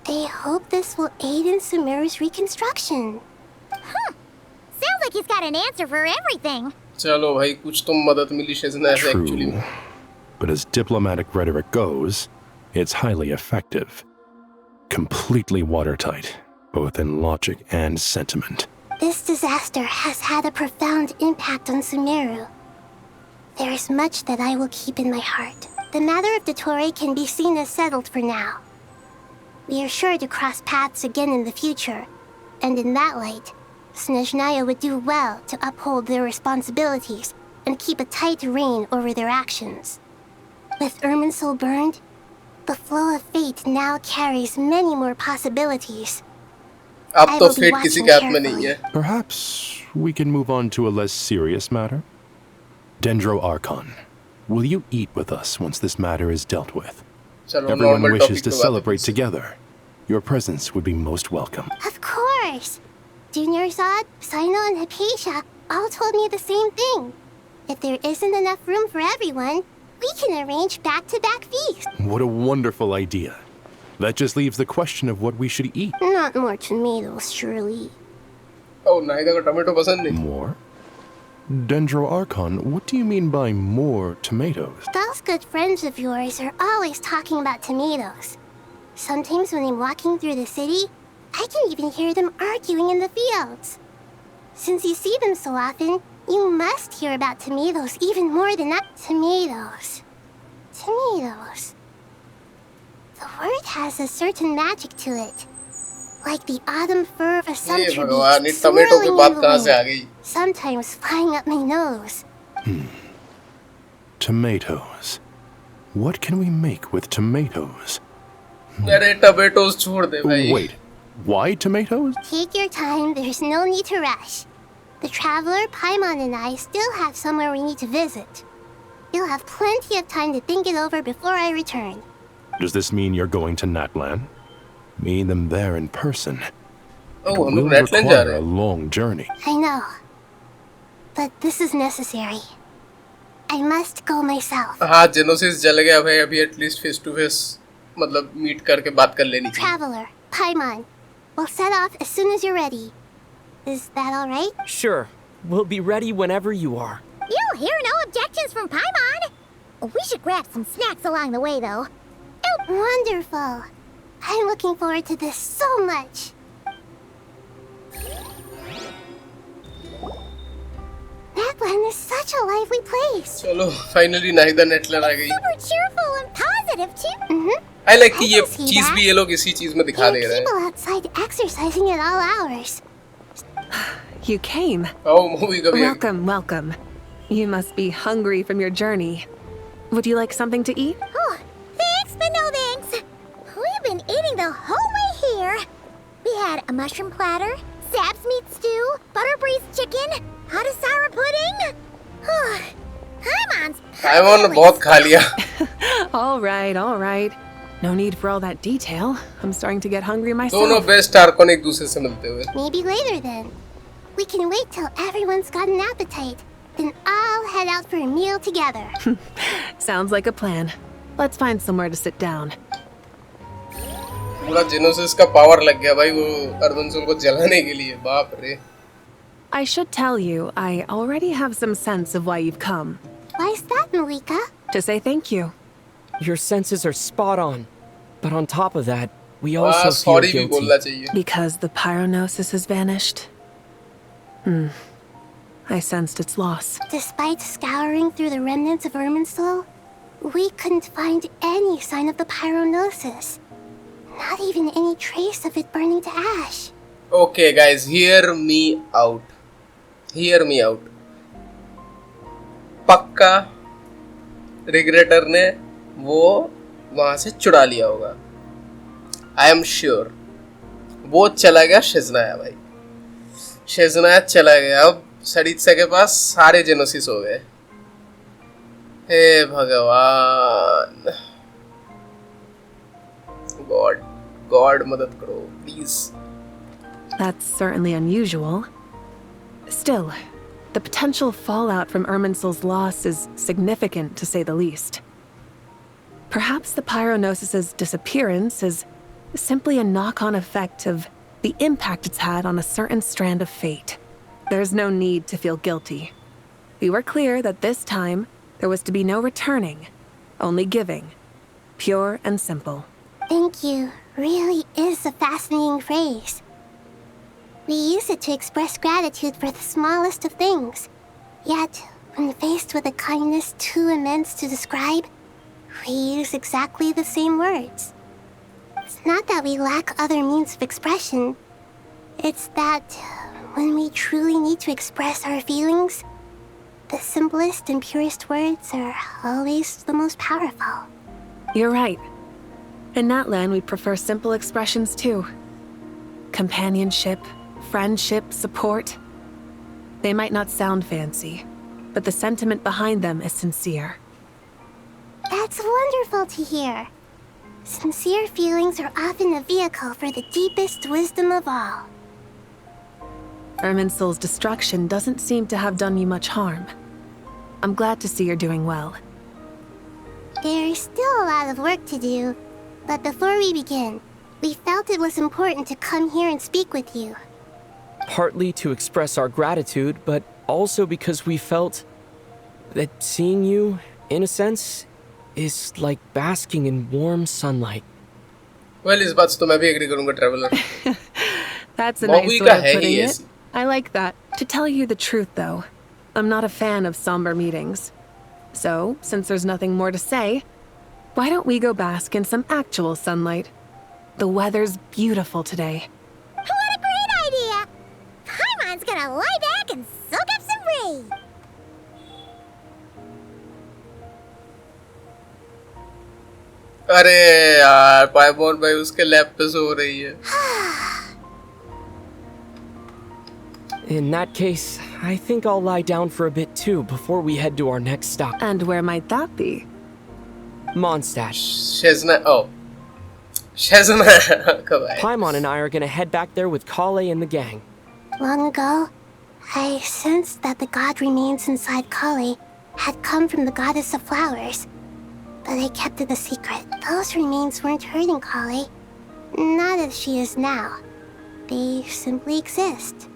They hope this will aid in Sumeru's reconstruction. Sounds like he's got an answer for everything. चलो भाई कुछ तो मदद मिली शेज़नाया से actually. True. But as diplomatic rhetoric goes, it's highly effective. Completely watertight, both in logic and sentiment. This disaster has had a profound impact on Sumeru. There is much that I will keep in my heart. The matter of Dottore can be seen as settled for now. We are sure to cross paths again in the future, and in that light, Snezhnaya would do well to uphold their responsibilities and keep a tight rein over their actions. With Irminsul burned, the flow of fate now carries many more possibilities. अब तो fate किसी के हाथ में नहीं है. Perhaps we can move on to a less serious matter? Dendro Archon, will you eat with us once this matter is dealt with? चलो Everyone normal wishes topic to पे बात celebrate together. Your presence would be most welcome. Of course! Junior Zod, Sino, and Hypatia all told me the same thing. If there isn't enough room for everyone, we can arrange back-to-back feasts. What a wonderful idea. That just leaves the question of what we should eat. Not more tomatoes, surely. Oh, नायदा को tomato पसंद नहीं. More? Dendro Archon, what do you mean by more tomatoes? Those good friends of yours are always talking about tomatoes. Sometimes when I'm walking through the city, I can even hear them arguing in the fields. Since you see them so often, you must hear about tomatoes even more than that. Tomatoes. Tomatoes. The word has a certain magic to it. Like the autumn fur of a summer भगवान, ये tomato की बात कहाँ से आ गई? Sometimes flying up my nose. Tomatoes. What can we make with tomatoes? अरे tomatoes छोड़ दे भाई. Wait, why tomatoes? Take your time, there's no need to rush. The traveler, Paimon, and I still have somewhere we need to visit. You'll have plenty of time to think it over before I return. Does this mean you're going to Natlan? Meet them there in person. Oh, It हम will लोग Natlan जा require रहे a हैं. long journey. I know. But this is necessary. I must go myself. हाँ, Genesis जल गया भाई. अभी at least face to face मतलब meet करके बात कर लेनी चाहिए. Traveler, Paimon, we'll set off as soon as you're ready. Is that all right? Sure. We'll be ready whenever you are. You'll hear no objections from Paimon. We should grab some snacks along the way, though. Wonderful. I'm looking forward to this so much. Natlan is such a lively place. चलो finally Nahida Natlan आ गई. Super cheerful and positive, too. I like कि ये see चीज that. भी ये लोग इसी चीज में दिखा There दे are रहे हैं. people outside exercising at all hours. You came. Oh, movie का भी. Welcome, welcome. You must be hungry from your journey. Would you like something to eat? Oh, thanks, but no thanks. We've been eating the whole way here. We had a mushroom platter, Sab's meat stew, butter braised chicken, hot Asara pudding. Paimon's Paimon बहुत खा लिया. All right, all right. No need for all that detail. I'm starting to get hungry myself. दोनों best Archon एक दूसरे से मिलते हुए. Maybe later then. We can wait till everyone's got an appetite. Then I'll head out for a meal together. Sounds like a plan. Let's find somewhere to sit down. पूरा Genesis का power लग गया भाई वो अर्बनसोल को जलाने के लिए. बाप रे. I should tell you, I already have some sense of why you've come. Why's that, Malika? To say thank you. Your senses are spot on. But on top of that, we वाह, also feel sorry भी guilty. बोलना चाहिए. Because the pyronosis has vanished? I sensed its loss. Despite scouring through the remnants of Irminsul, we couldn't find any sign of the pyronosis. Not even any trace of it burning to ash. Okay, guys, hear me out. Hear me out. पक्का रिग्रेटर ने वो वहां से चुरा लिया होगा. I am sure. वो चला गया शेजनाया भाई. शेजनाया चला गया. अब सड़ीत्सा के पास सारे जेनोसिस हो गए. हे भगवान. गॉड मदद करो please. That's certainly unusual. Still, the potential fallout from Irminsul's loss is significant, to say the least. Perhaps the pyronosis's disappearance is simply a knock-on effect of the impact it's had on a certain strand of fate. There's no need to feel guilty. We were clear that this time there was to be no returning, only giving. Pure and simple. Thank you really is a fascinating phrase. We use it to express gratitude for the smallest of things. Yet, when faced with a kindness too immense to describe, we use exactly the same words. It's not that we lack other means of expression. It's that when we truly need to express our feelings, the simplest and purest words are always the most powerful. You're right. In Natlan, we prefer simple expressions too. Companionship, friendship, support. They might not sound fancy, but the sentiment behind them is sincere. That's wonderful to hear. Sincere feelings are often a vehicle for the deepest wisdom of all. Irminsul's destruction doesn't seem to have done you much harm. I'm glad to see you're doing well. There's still a lot of work to do, but before we begin, we felt it was important to come here and speak with you. Partly to express our gratitude, but also because we felt that seeing you, in a sense, is like basking in warm sunlight. Well, इस बात से तो मैं भी agree करूँगा, traveler. That's a nice Mowgli way का of है putting he it. ऐसी. I like that. To tell you the truth, though, I'm not a fan of somber meetings. So, since there's nothing more to say, why don't we go bask in some actual sunlight? The weather's beautiful today. What a great idea! Paimon's gonna lie back and soak up some rain. अरे यार पाइमोन भाई उसके lab पे सो रही है. In that case, I think I'll lie down for a bit too before we head to our next stop. And where might that be? Mondstadt. Shazna. Paimon and I are gonna head back there with Kale and the gang. Long ago, I sensed that the god remains inside Kali had come from the goddess of flowers, but I kept it a secret. Those remains weren't hurting Kali, not as she is now. They simply exist.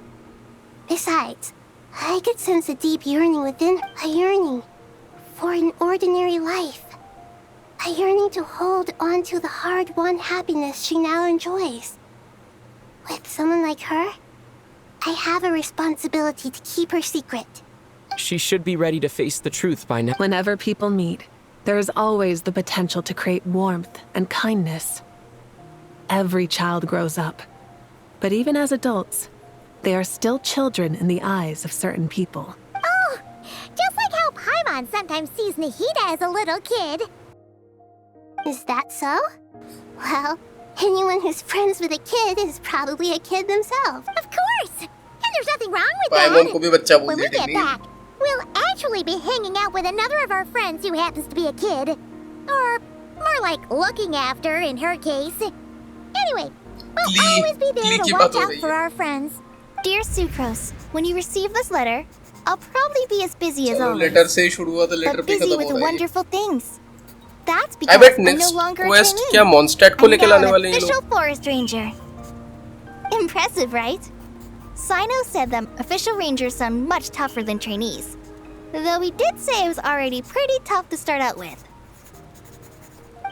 Besides, I could sense a deep yearning within her, a yearning for an ordinary life. A yearning to hold on to the hard-won happiness she now enjoys. With someone like her, I have a responsibility to keep her secret. She should be ready to face the truth by now. Whenever people meet, there is always the potential to create warmth and kindness. Every child grows up, but even as adults, they are still children in the eyes of certain people. Oh, just like how Paimon sometimes sees Nahida as a little kid. Is that so? Well, anyone who's friends with a kid is probably a kid themselves. Of course! And there's nothing wrong with Paimon को भी बच्चा that. बोल When we देती get थी. back, we'll actually be hanging out with another of our friends who happens to be a kid. Or more like looking after in her case. Anyway, we'll always be there to watch out for our friends. Dear Sucrose, when you receive this letter, I'll probably be as busy as always. Letter से ही शुरू हुआ तो letter But पे busy खत्म with हो रहा है. wonderful things. That's I because bet I'm next no longer a quest trainee. क्या Mondstadt को I'm लेके now लाने an वाले हैं ये official लोग? forest ranger. Impressive, right? Sino said that official rangers sound much tougher than trainees. Though he did say it was already pretty tough to start out with.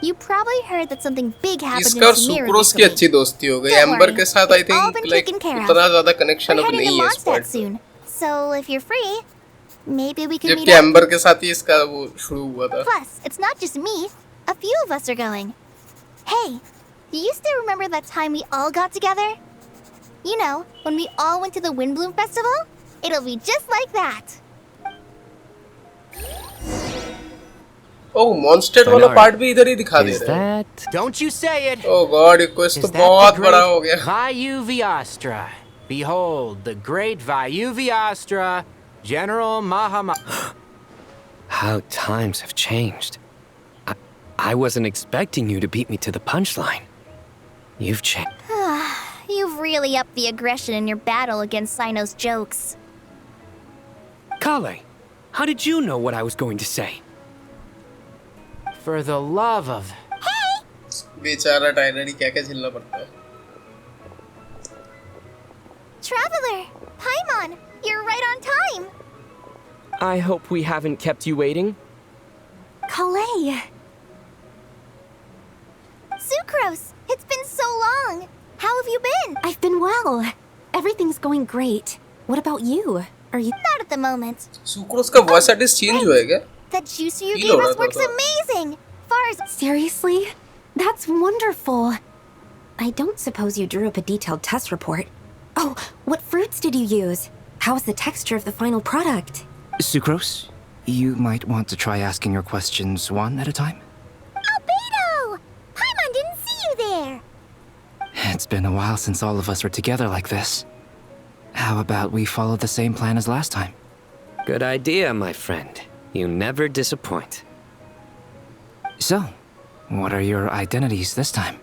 You probably heard that something big happened इसका और in Samira sucrose की recently. अच्छी दोस्ती हो गई. Don't amber worry, के साथ आई it's all think been like taken care of. उतना ज्यादा कनेक्शन We're अब heading to नहीं है इस Mondstadt पॉइंट पे. soon, so if you're free, maybe we can meet जबकि up. एम्बर के साथ ही इसका वो शुरू हुआ था. Plus, it's not just me. A few of us are going. Hey, do you still remember that time we all got together? You know, when we all went to the Windbloom Festival? It'll be just like that. Oh Mondstadt वाला part भी इधर ही दिखा दे रहे हैं. Don't you say it! Oh god, ये quest तो Is that बहुत the बड़ा great हो गया. Vayuviastra? Behold, the great Vayuviastra, General Mahama. How times have changed. I wasn't expecting you to beat me to the punchline. You've changed. You've really upped the aggression in your battle against Sino's jokes. Kale, how did you know what I was going to say? For the love of... बेचारा Tyler ही क्या क्या झेलना पड़ता है. Traveler! Paimon! You're right on time! I hope we haven't kept you waiting. Kale! Sucrose! It's been so long! How have you been? I've been well. Everything's going great. What about you? Are you... Not at the moment. Sucrose का voice artist change हुआ है क्या? That juice you Feel gave us alright, works though. amazing! Far as... Seriously? That's wonderful. I don't suppose you drew up a detailed test report. Oh, what fruits did you use? How's the texture of the final product? Sucrose, you might want to try asking your questions one at a time. Albedo! Paimon didn't see you there. It's been a while since all of us were together like this. How about we follow the same plan as last time? Good idea, my friend. You never disappoint. So, what are your identities this time?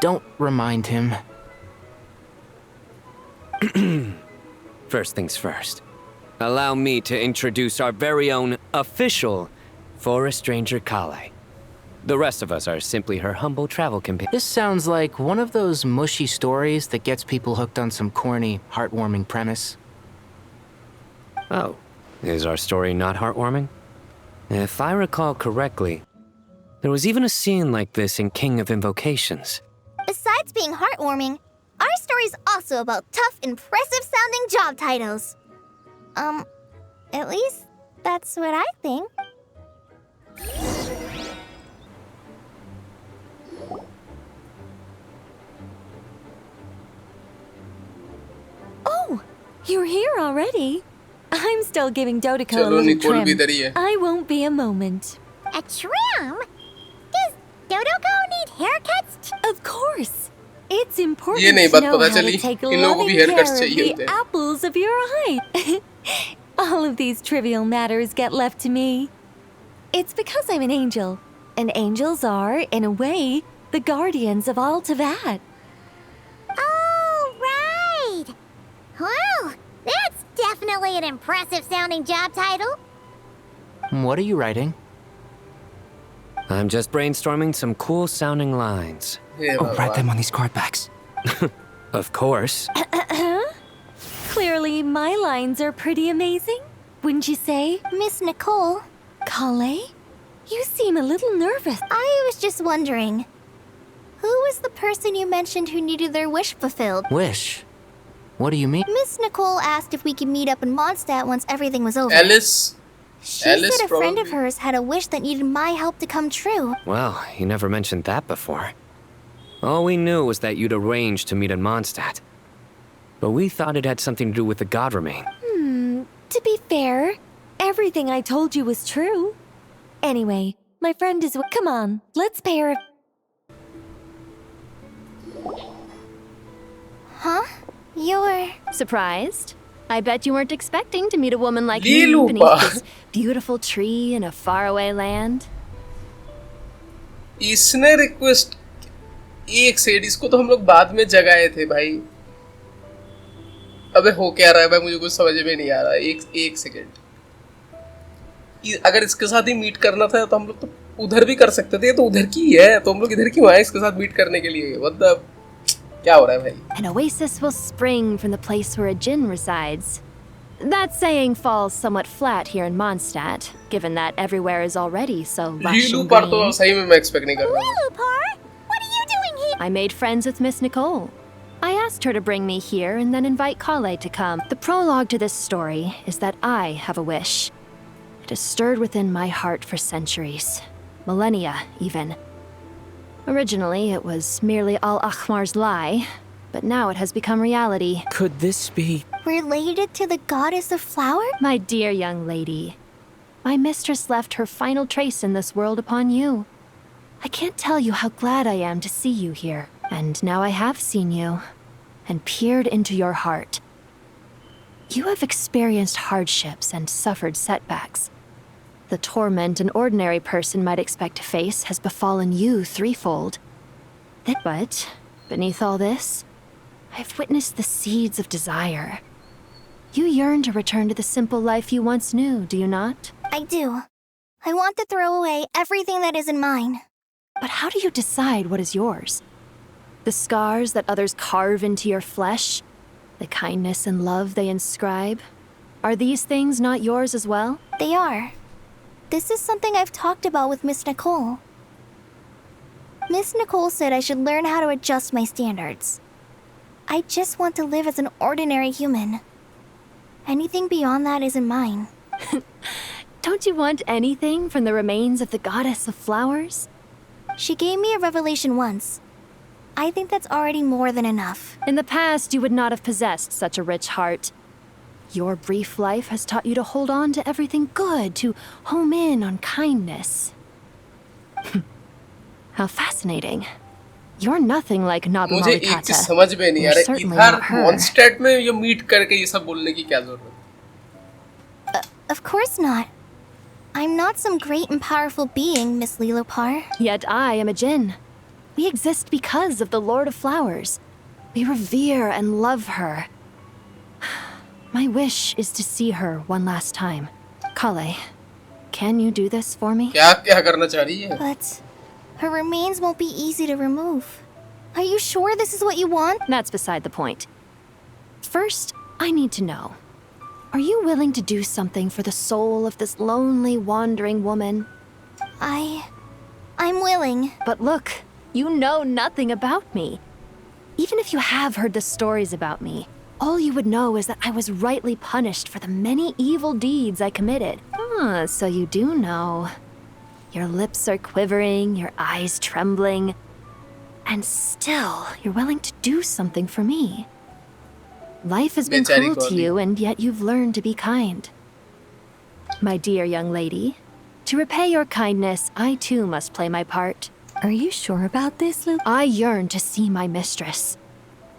Don't remind him. First things first. Allow me to introduce our very own official Forest Ranger Kale. The rest of us are simply her humble travel companions. This sounds like one of those mushy stories that gets people hooked on some corny, heartwarming premise. Oh, is our story not heartwarming? If I recall correctly, there was even a scene like this in King of Invocations. Besides being heartwarming, our story's also about tough, impressive-sounding job titles. At least that's what I think. Oh, you're here already. I'm still giving Dottore a चलो little Nicol भी trim. इधर ही है. I won't be a moment. A trim? Does Dodo go It's ये important नहीं to बात know पता how to चली take इन लोगों को भी loving hair care cuts of चाहिए the होते हैं apples of your eye. All of these trivial matters get left to me. It's because I'm an angel, and angels are, in a way, the guardians of all Tavad. Oh, right! Well, that's definitely an impressive sounding job title. What are you writing? I'm just brainstorming some cool sounding lines. Oh, write them on these card backs. Of course. Clearly, my lines are pretty amazing, wouldn't you say? Miss Nicole? Kale? You seem a little nervous. I was just wondering, who was the person you mentioned who needed their wish fulfilled? Wish? What do you mean? Miss Nicole asked if we could meet up in Mondstadt once everything was over. Alice. She Alice said a friend of probably. hers had a wish that needed my help to come true. Well, you never mentioned that before. All we knew was that you'd arranged to meet in Mondstadt. But we thought it had something to do with the God Remain. To be fair, everything I told you was true. Anyway, my friend is. Come on, let's pay her. Huh? You're... Surprised? I bet you weren't expecting to meet a woman like me Lilupa. beneath this beautiful tree in a faraway land. इसने request एक said इसको तो हम लोग बाद में जगाए थे भाई अबे हो क्या रहा है भाई मुझे कुछ समझ में नहीं आ रहा एक सेकंड अगर इसके साथ ही मीट करना था तो हम लोग तो उधर भी कर सकते थे ये तो उधर की है तो हम लोग इधर क्यों आए इसके साथ मीट करने के लिए मतलब क्या हो रहा है भाई An oasis will spring from the place where a djinn resides. That saying falls somewhat flat here in Mondstadt, given that everywhere is already so lush लीलू and पर तो green. सही में मैं एक्सपेक्ट नहीं कर रहा हूँ I made friends with Miss Nicole. I asked her to bring me here and then invite Kale to come. The prologue to this story is that I have a wish. It has stirred within my heart for centuries. Millennia, even. Originally, it was merely Al-Akhmar's lie, but now it has become reality. Could this be... Related to the goddess of flower? My dear young lady, my mistress left her final trace in this world upon you. I can't tell you how glad I am to see you here. And now I have seen you, and peered into your heart. You have experienced hardships and suffered setbacks. The torment an ordinary person might expect to face has befallen you threefold. But, beneath all this, I've witnessed the seeds of desire. You yearn to return to the simple life you once knew, do you not? I do. I want to throw away everything that isn't mine. But how do you decide what is yours? The scars that others carve into your flesh? The kindness and love they inscribe? Are these things not yours as well? They are. This is something I've talked about with Miss Nicole. Miss Nicole said I should learn how to adjust my standards. I just want to live as an ordinary human. Anything beyond that isn't mine. Don't you want anything from the remains of the goddess of flowers? She gave me a revelation once. I think that's already more than enough. In the past, you would not have possessed such a rich heart. Your brief life has taught you to hold on to everything good, to home in on kindness. How fascinating. You're nothing like Nabu मुझे एक चीज Malikata. समझ में नहीं आ You're रहा certainly इधर not her. मॉन्स्टेट में ये मीट करके ये सब बोलने की क्या जरूरत Of course not. I'm not some great and powerful being, Miss Lilopar. Yet I am a djinn. We exist because of the Lord of Flowers. We revere and love her. My wish is to see her one last time. Kale, can you do this for me? क्या क्या करना चाह रही है But her remains won't be easy to remove. Are you sure this is what you want? That's beside the point. First, I need to know. Are you willing to do something for the soul of this lonely, wandering woman? I'm willing. But look, you know nothing about me. Even if you have heard the stories about me, all you would know is that I was rightly punished for the many evil deeds I committed. Ah, so you do know. Your lips are quivering, your eyes trembling, and still you're willing to do something for me. Life has been Bechari cruel to Gauri. you, and yet you've learned to be kind. My dear young lady, to repay your kindness, I too must play my part. Are you sure about this, Lou? I yearn to see my mistress.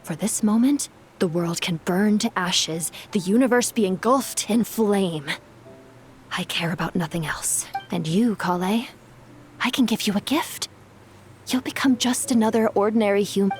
For this moment, the world can burn to ashes, the universe be engulfed in flame. I care about nothing else. And you, Kale, I can give you a gift. You'll become just another ordinary human.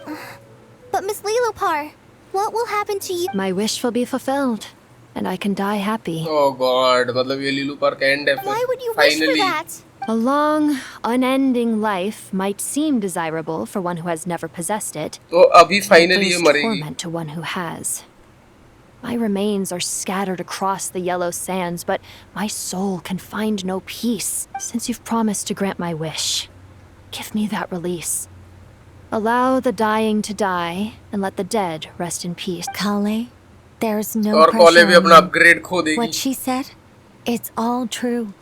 But Miss Lilopar, what will happen to you? My wish will be fulfilled, and I can die happy. Oh God, मतलब ये लीलूपर का end है फिर. Why would you wish for that? A long, unending life might seem desirable for one who has never possessed it. तो अभी finally ये It brings मरेगी. torment to one who has. My remains are scattered across the yellow sands, but my soul can find no peace. Since you've promised to grant my wish, give me that release. Allow the dying to die, and let the dead rest in peace. Kale, there's no और pressure कॉले भी on अपना you. upgrade खो देगी. What she said, it's all true.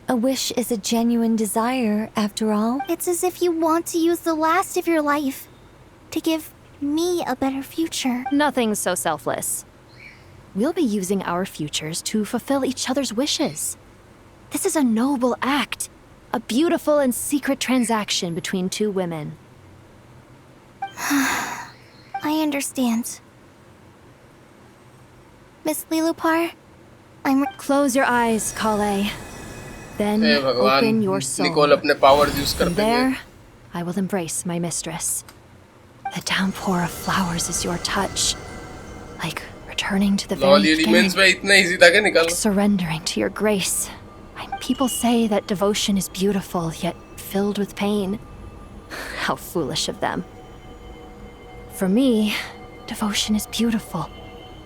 A wish is a genuine desire, after all. It's as if you want to use the last of your life to give me a better future. Nothing's so selfless. We'll be using our futures to fulfill each other's wishes. This is a noble act, a beautiful and secret transaction between two women. I understand. Miss Lilopar, Close your eyes, Kale. Then हे भगवान, open your soul. Nicol अपने powers use From करते हैं. there, I will embrace my mistress. The downpour of flowers is your touch, like returning to the lol very ये demons beginning, में इतना easy था क्या निकालना? surrendering to your grace. People say that devotion is beautiful, yet filled with pain. How foolish of them. For me, devotion is beautiful,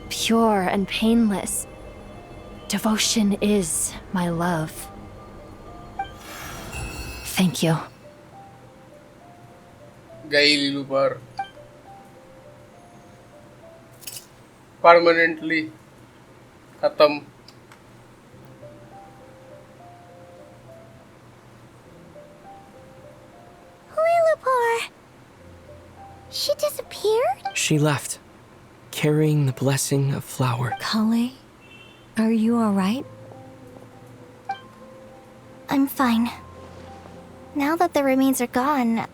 pure and painless. Devotion is my love. Thank you. गई लीलूपर. Permanently खत्म. Lilopar! She disappeared? She left, carrying the blessing of flower. Kale, are you alright? I'm fine. Now that the remains are gone,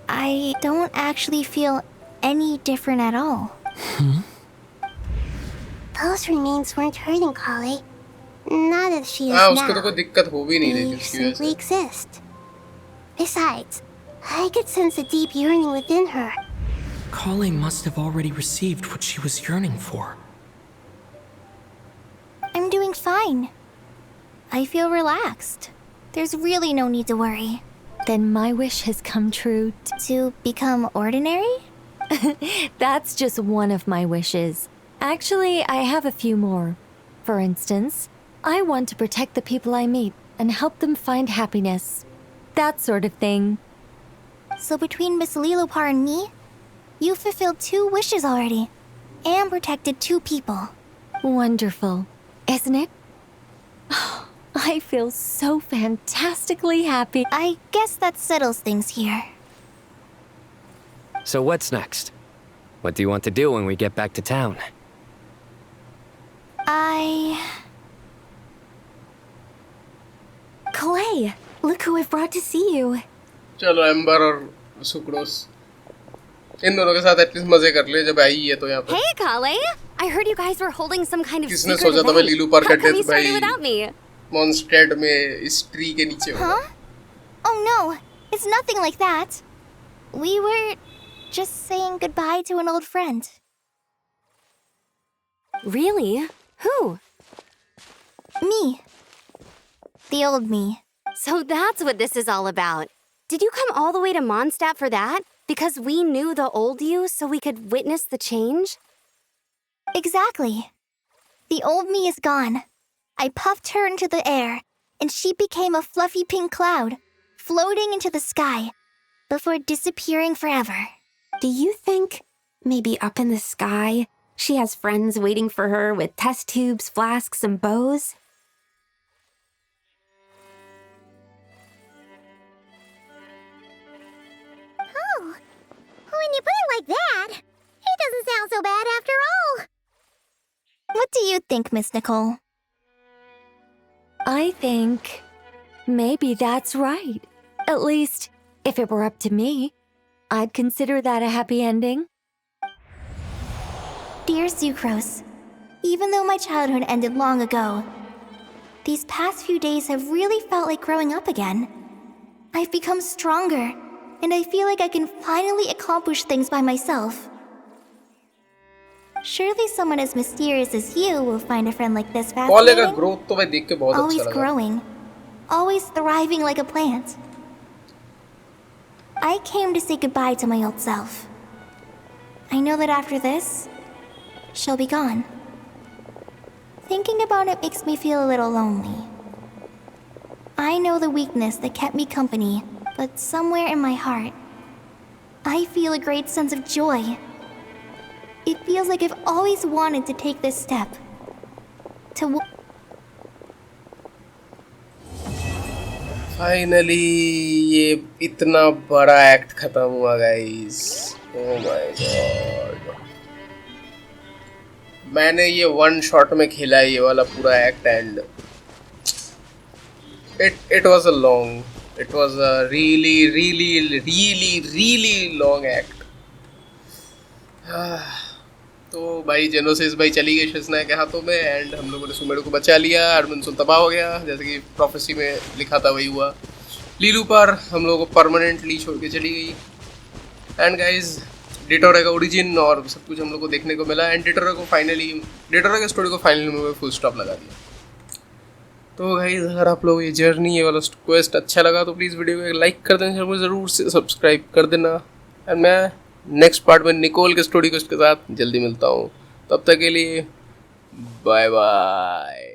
I don't actually feel any different at all. Those remains weren't hurting Kale. Not as she is हाँ now. उसको तो कोई दिक्कत हो भी नहीं रही They उसकी वजह simply से. exist. Besides, I could sense a deep yearning within her. Kale must have already received what she was yearning for. I'm doing fine. I feel relaxed. There's really no need to worry. Then my wish has come true. To become ordinary? That's just one of my wishes. Actually, I have a few more. For instance, I want to protect the people I meet and help them find happiness. That sort of thing. So between Miss Lilopar and me, you fulfilled 2 wishes already. And protected 2 people. Wonderful, isn't it? I feel so fantastically happy. I guess that settles things here. So what's next? What do you want to do when we get back to town? Clay, look who I've brought to see you. चलो amber और sucrose इन दोनों के साथ at least मजे कर ले जब आई है तो यहाँ पे. Hey, Kale! I heard you guys were holding some kind of किसने secret सोचा था मैं event. लीलूपर How का come you डेथ started भाई without me? मॉन्स्टेड में इस ट्री के नीचे होगा. Huh? Oh no, it's nothing like that. We were just saying goodbye to an old friend. Really? Who? Me. The old me. So that's what this is all about. Did you come all the way to Mondstadt for that? Because we knew the old you so we could witness the change? Exactly. The old me is gone. I puffed her into the air, and she became a fluffy pink cloud, floating into the sky, before disappearing forever. Do you think, maybe up in the sky, she has friends waiting for her with test tubes, flasks, and bows? Oh, when you put it like that, it doesn't sound so bad after all. What do you think, Miss Nicole? I think maybe that's right. At least, If it were up to me, I'd consider that a happy ending. Dear Sucrose, even though my childhood ended long ago, these past few days have really felt like growing up again. I've become stronger, and I feel like I can finally accomplish things by myself. Surely someone as mysterious as you will find a friend like this पॉले का fascinating. Growth तो भाई देख के बहुत अच्छा Always लगा. growing, always thriving like a plant. I came to say goodbye to my old self. I know that after this, she'll be gone. Thinking about it makes me feel a little lonely. I know the weakness that kept me company, but somewhere in my heart, I feel a great sense of joy. It feels like I've always wanted to take this step. Finally ये इतना बड़ा act खत्म हुआ guys. Oh my God. मैंने ये one shot में खेला ये वाला पूरा act and it was a long, it was a really long act. तो भाई जेनोसिस भाई चली गई शिज़ना के हाथों में एंड हम लोगों ने सुमेरु को बचा लिया. अर्मिनसोल तबाह हो गया जैसे कि प्रोफेसी में लिखा था वही हुआ. लीलू पर हम लोगों को परमानेंटली छोड़ के चली गई. एंड गाइज डिटोरे का ओरिजिन और सब कुछ हम लोग को देखने को मिला एंड डिटोरे की स्टोरी को फाइनली में फुल स्टॉप लगा दिया. तो गाइज अगर आप लोग ये जर्नी ये वाला क्वेस्ट अच्छा लगा तो प्लीज़ वीडियो को एक लाइक कर देना, चैनल को ज़रूर से सब्सक्राइब कर देना. एंड मैं नेक्स्ट पार्ट में निकोल के स्टोरी को उसके साथ जल्दी मिलता हूँ. तब तक के लिए बाय बाय.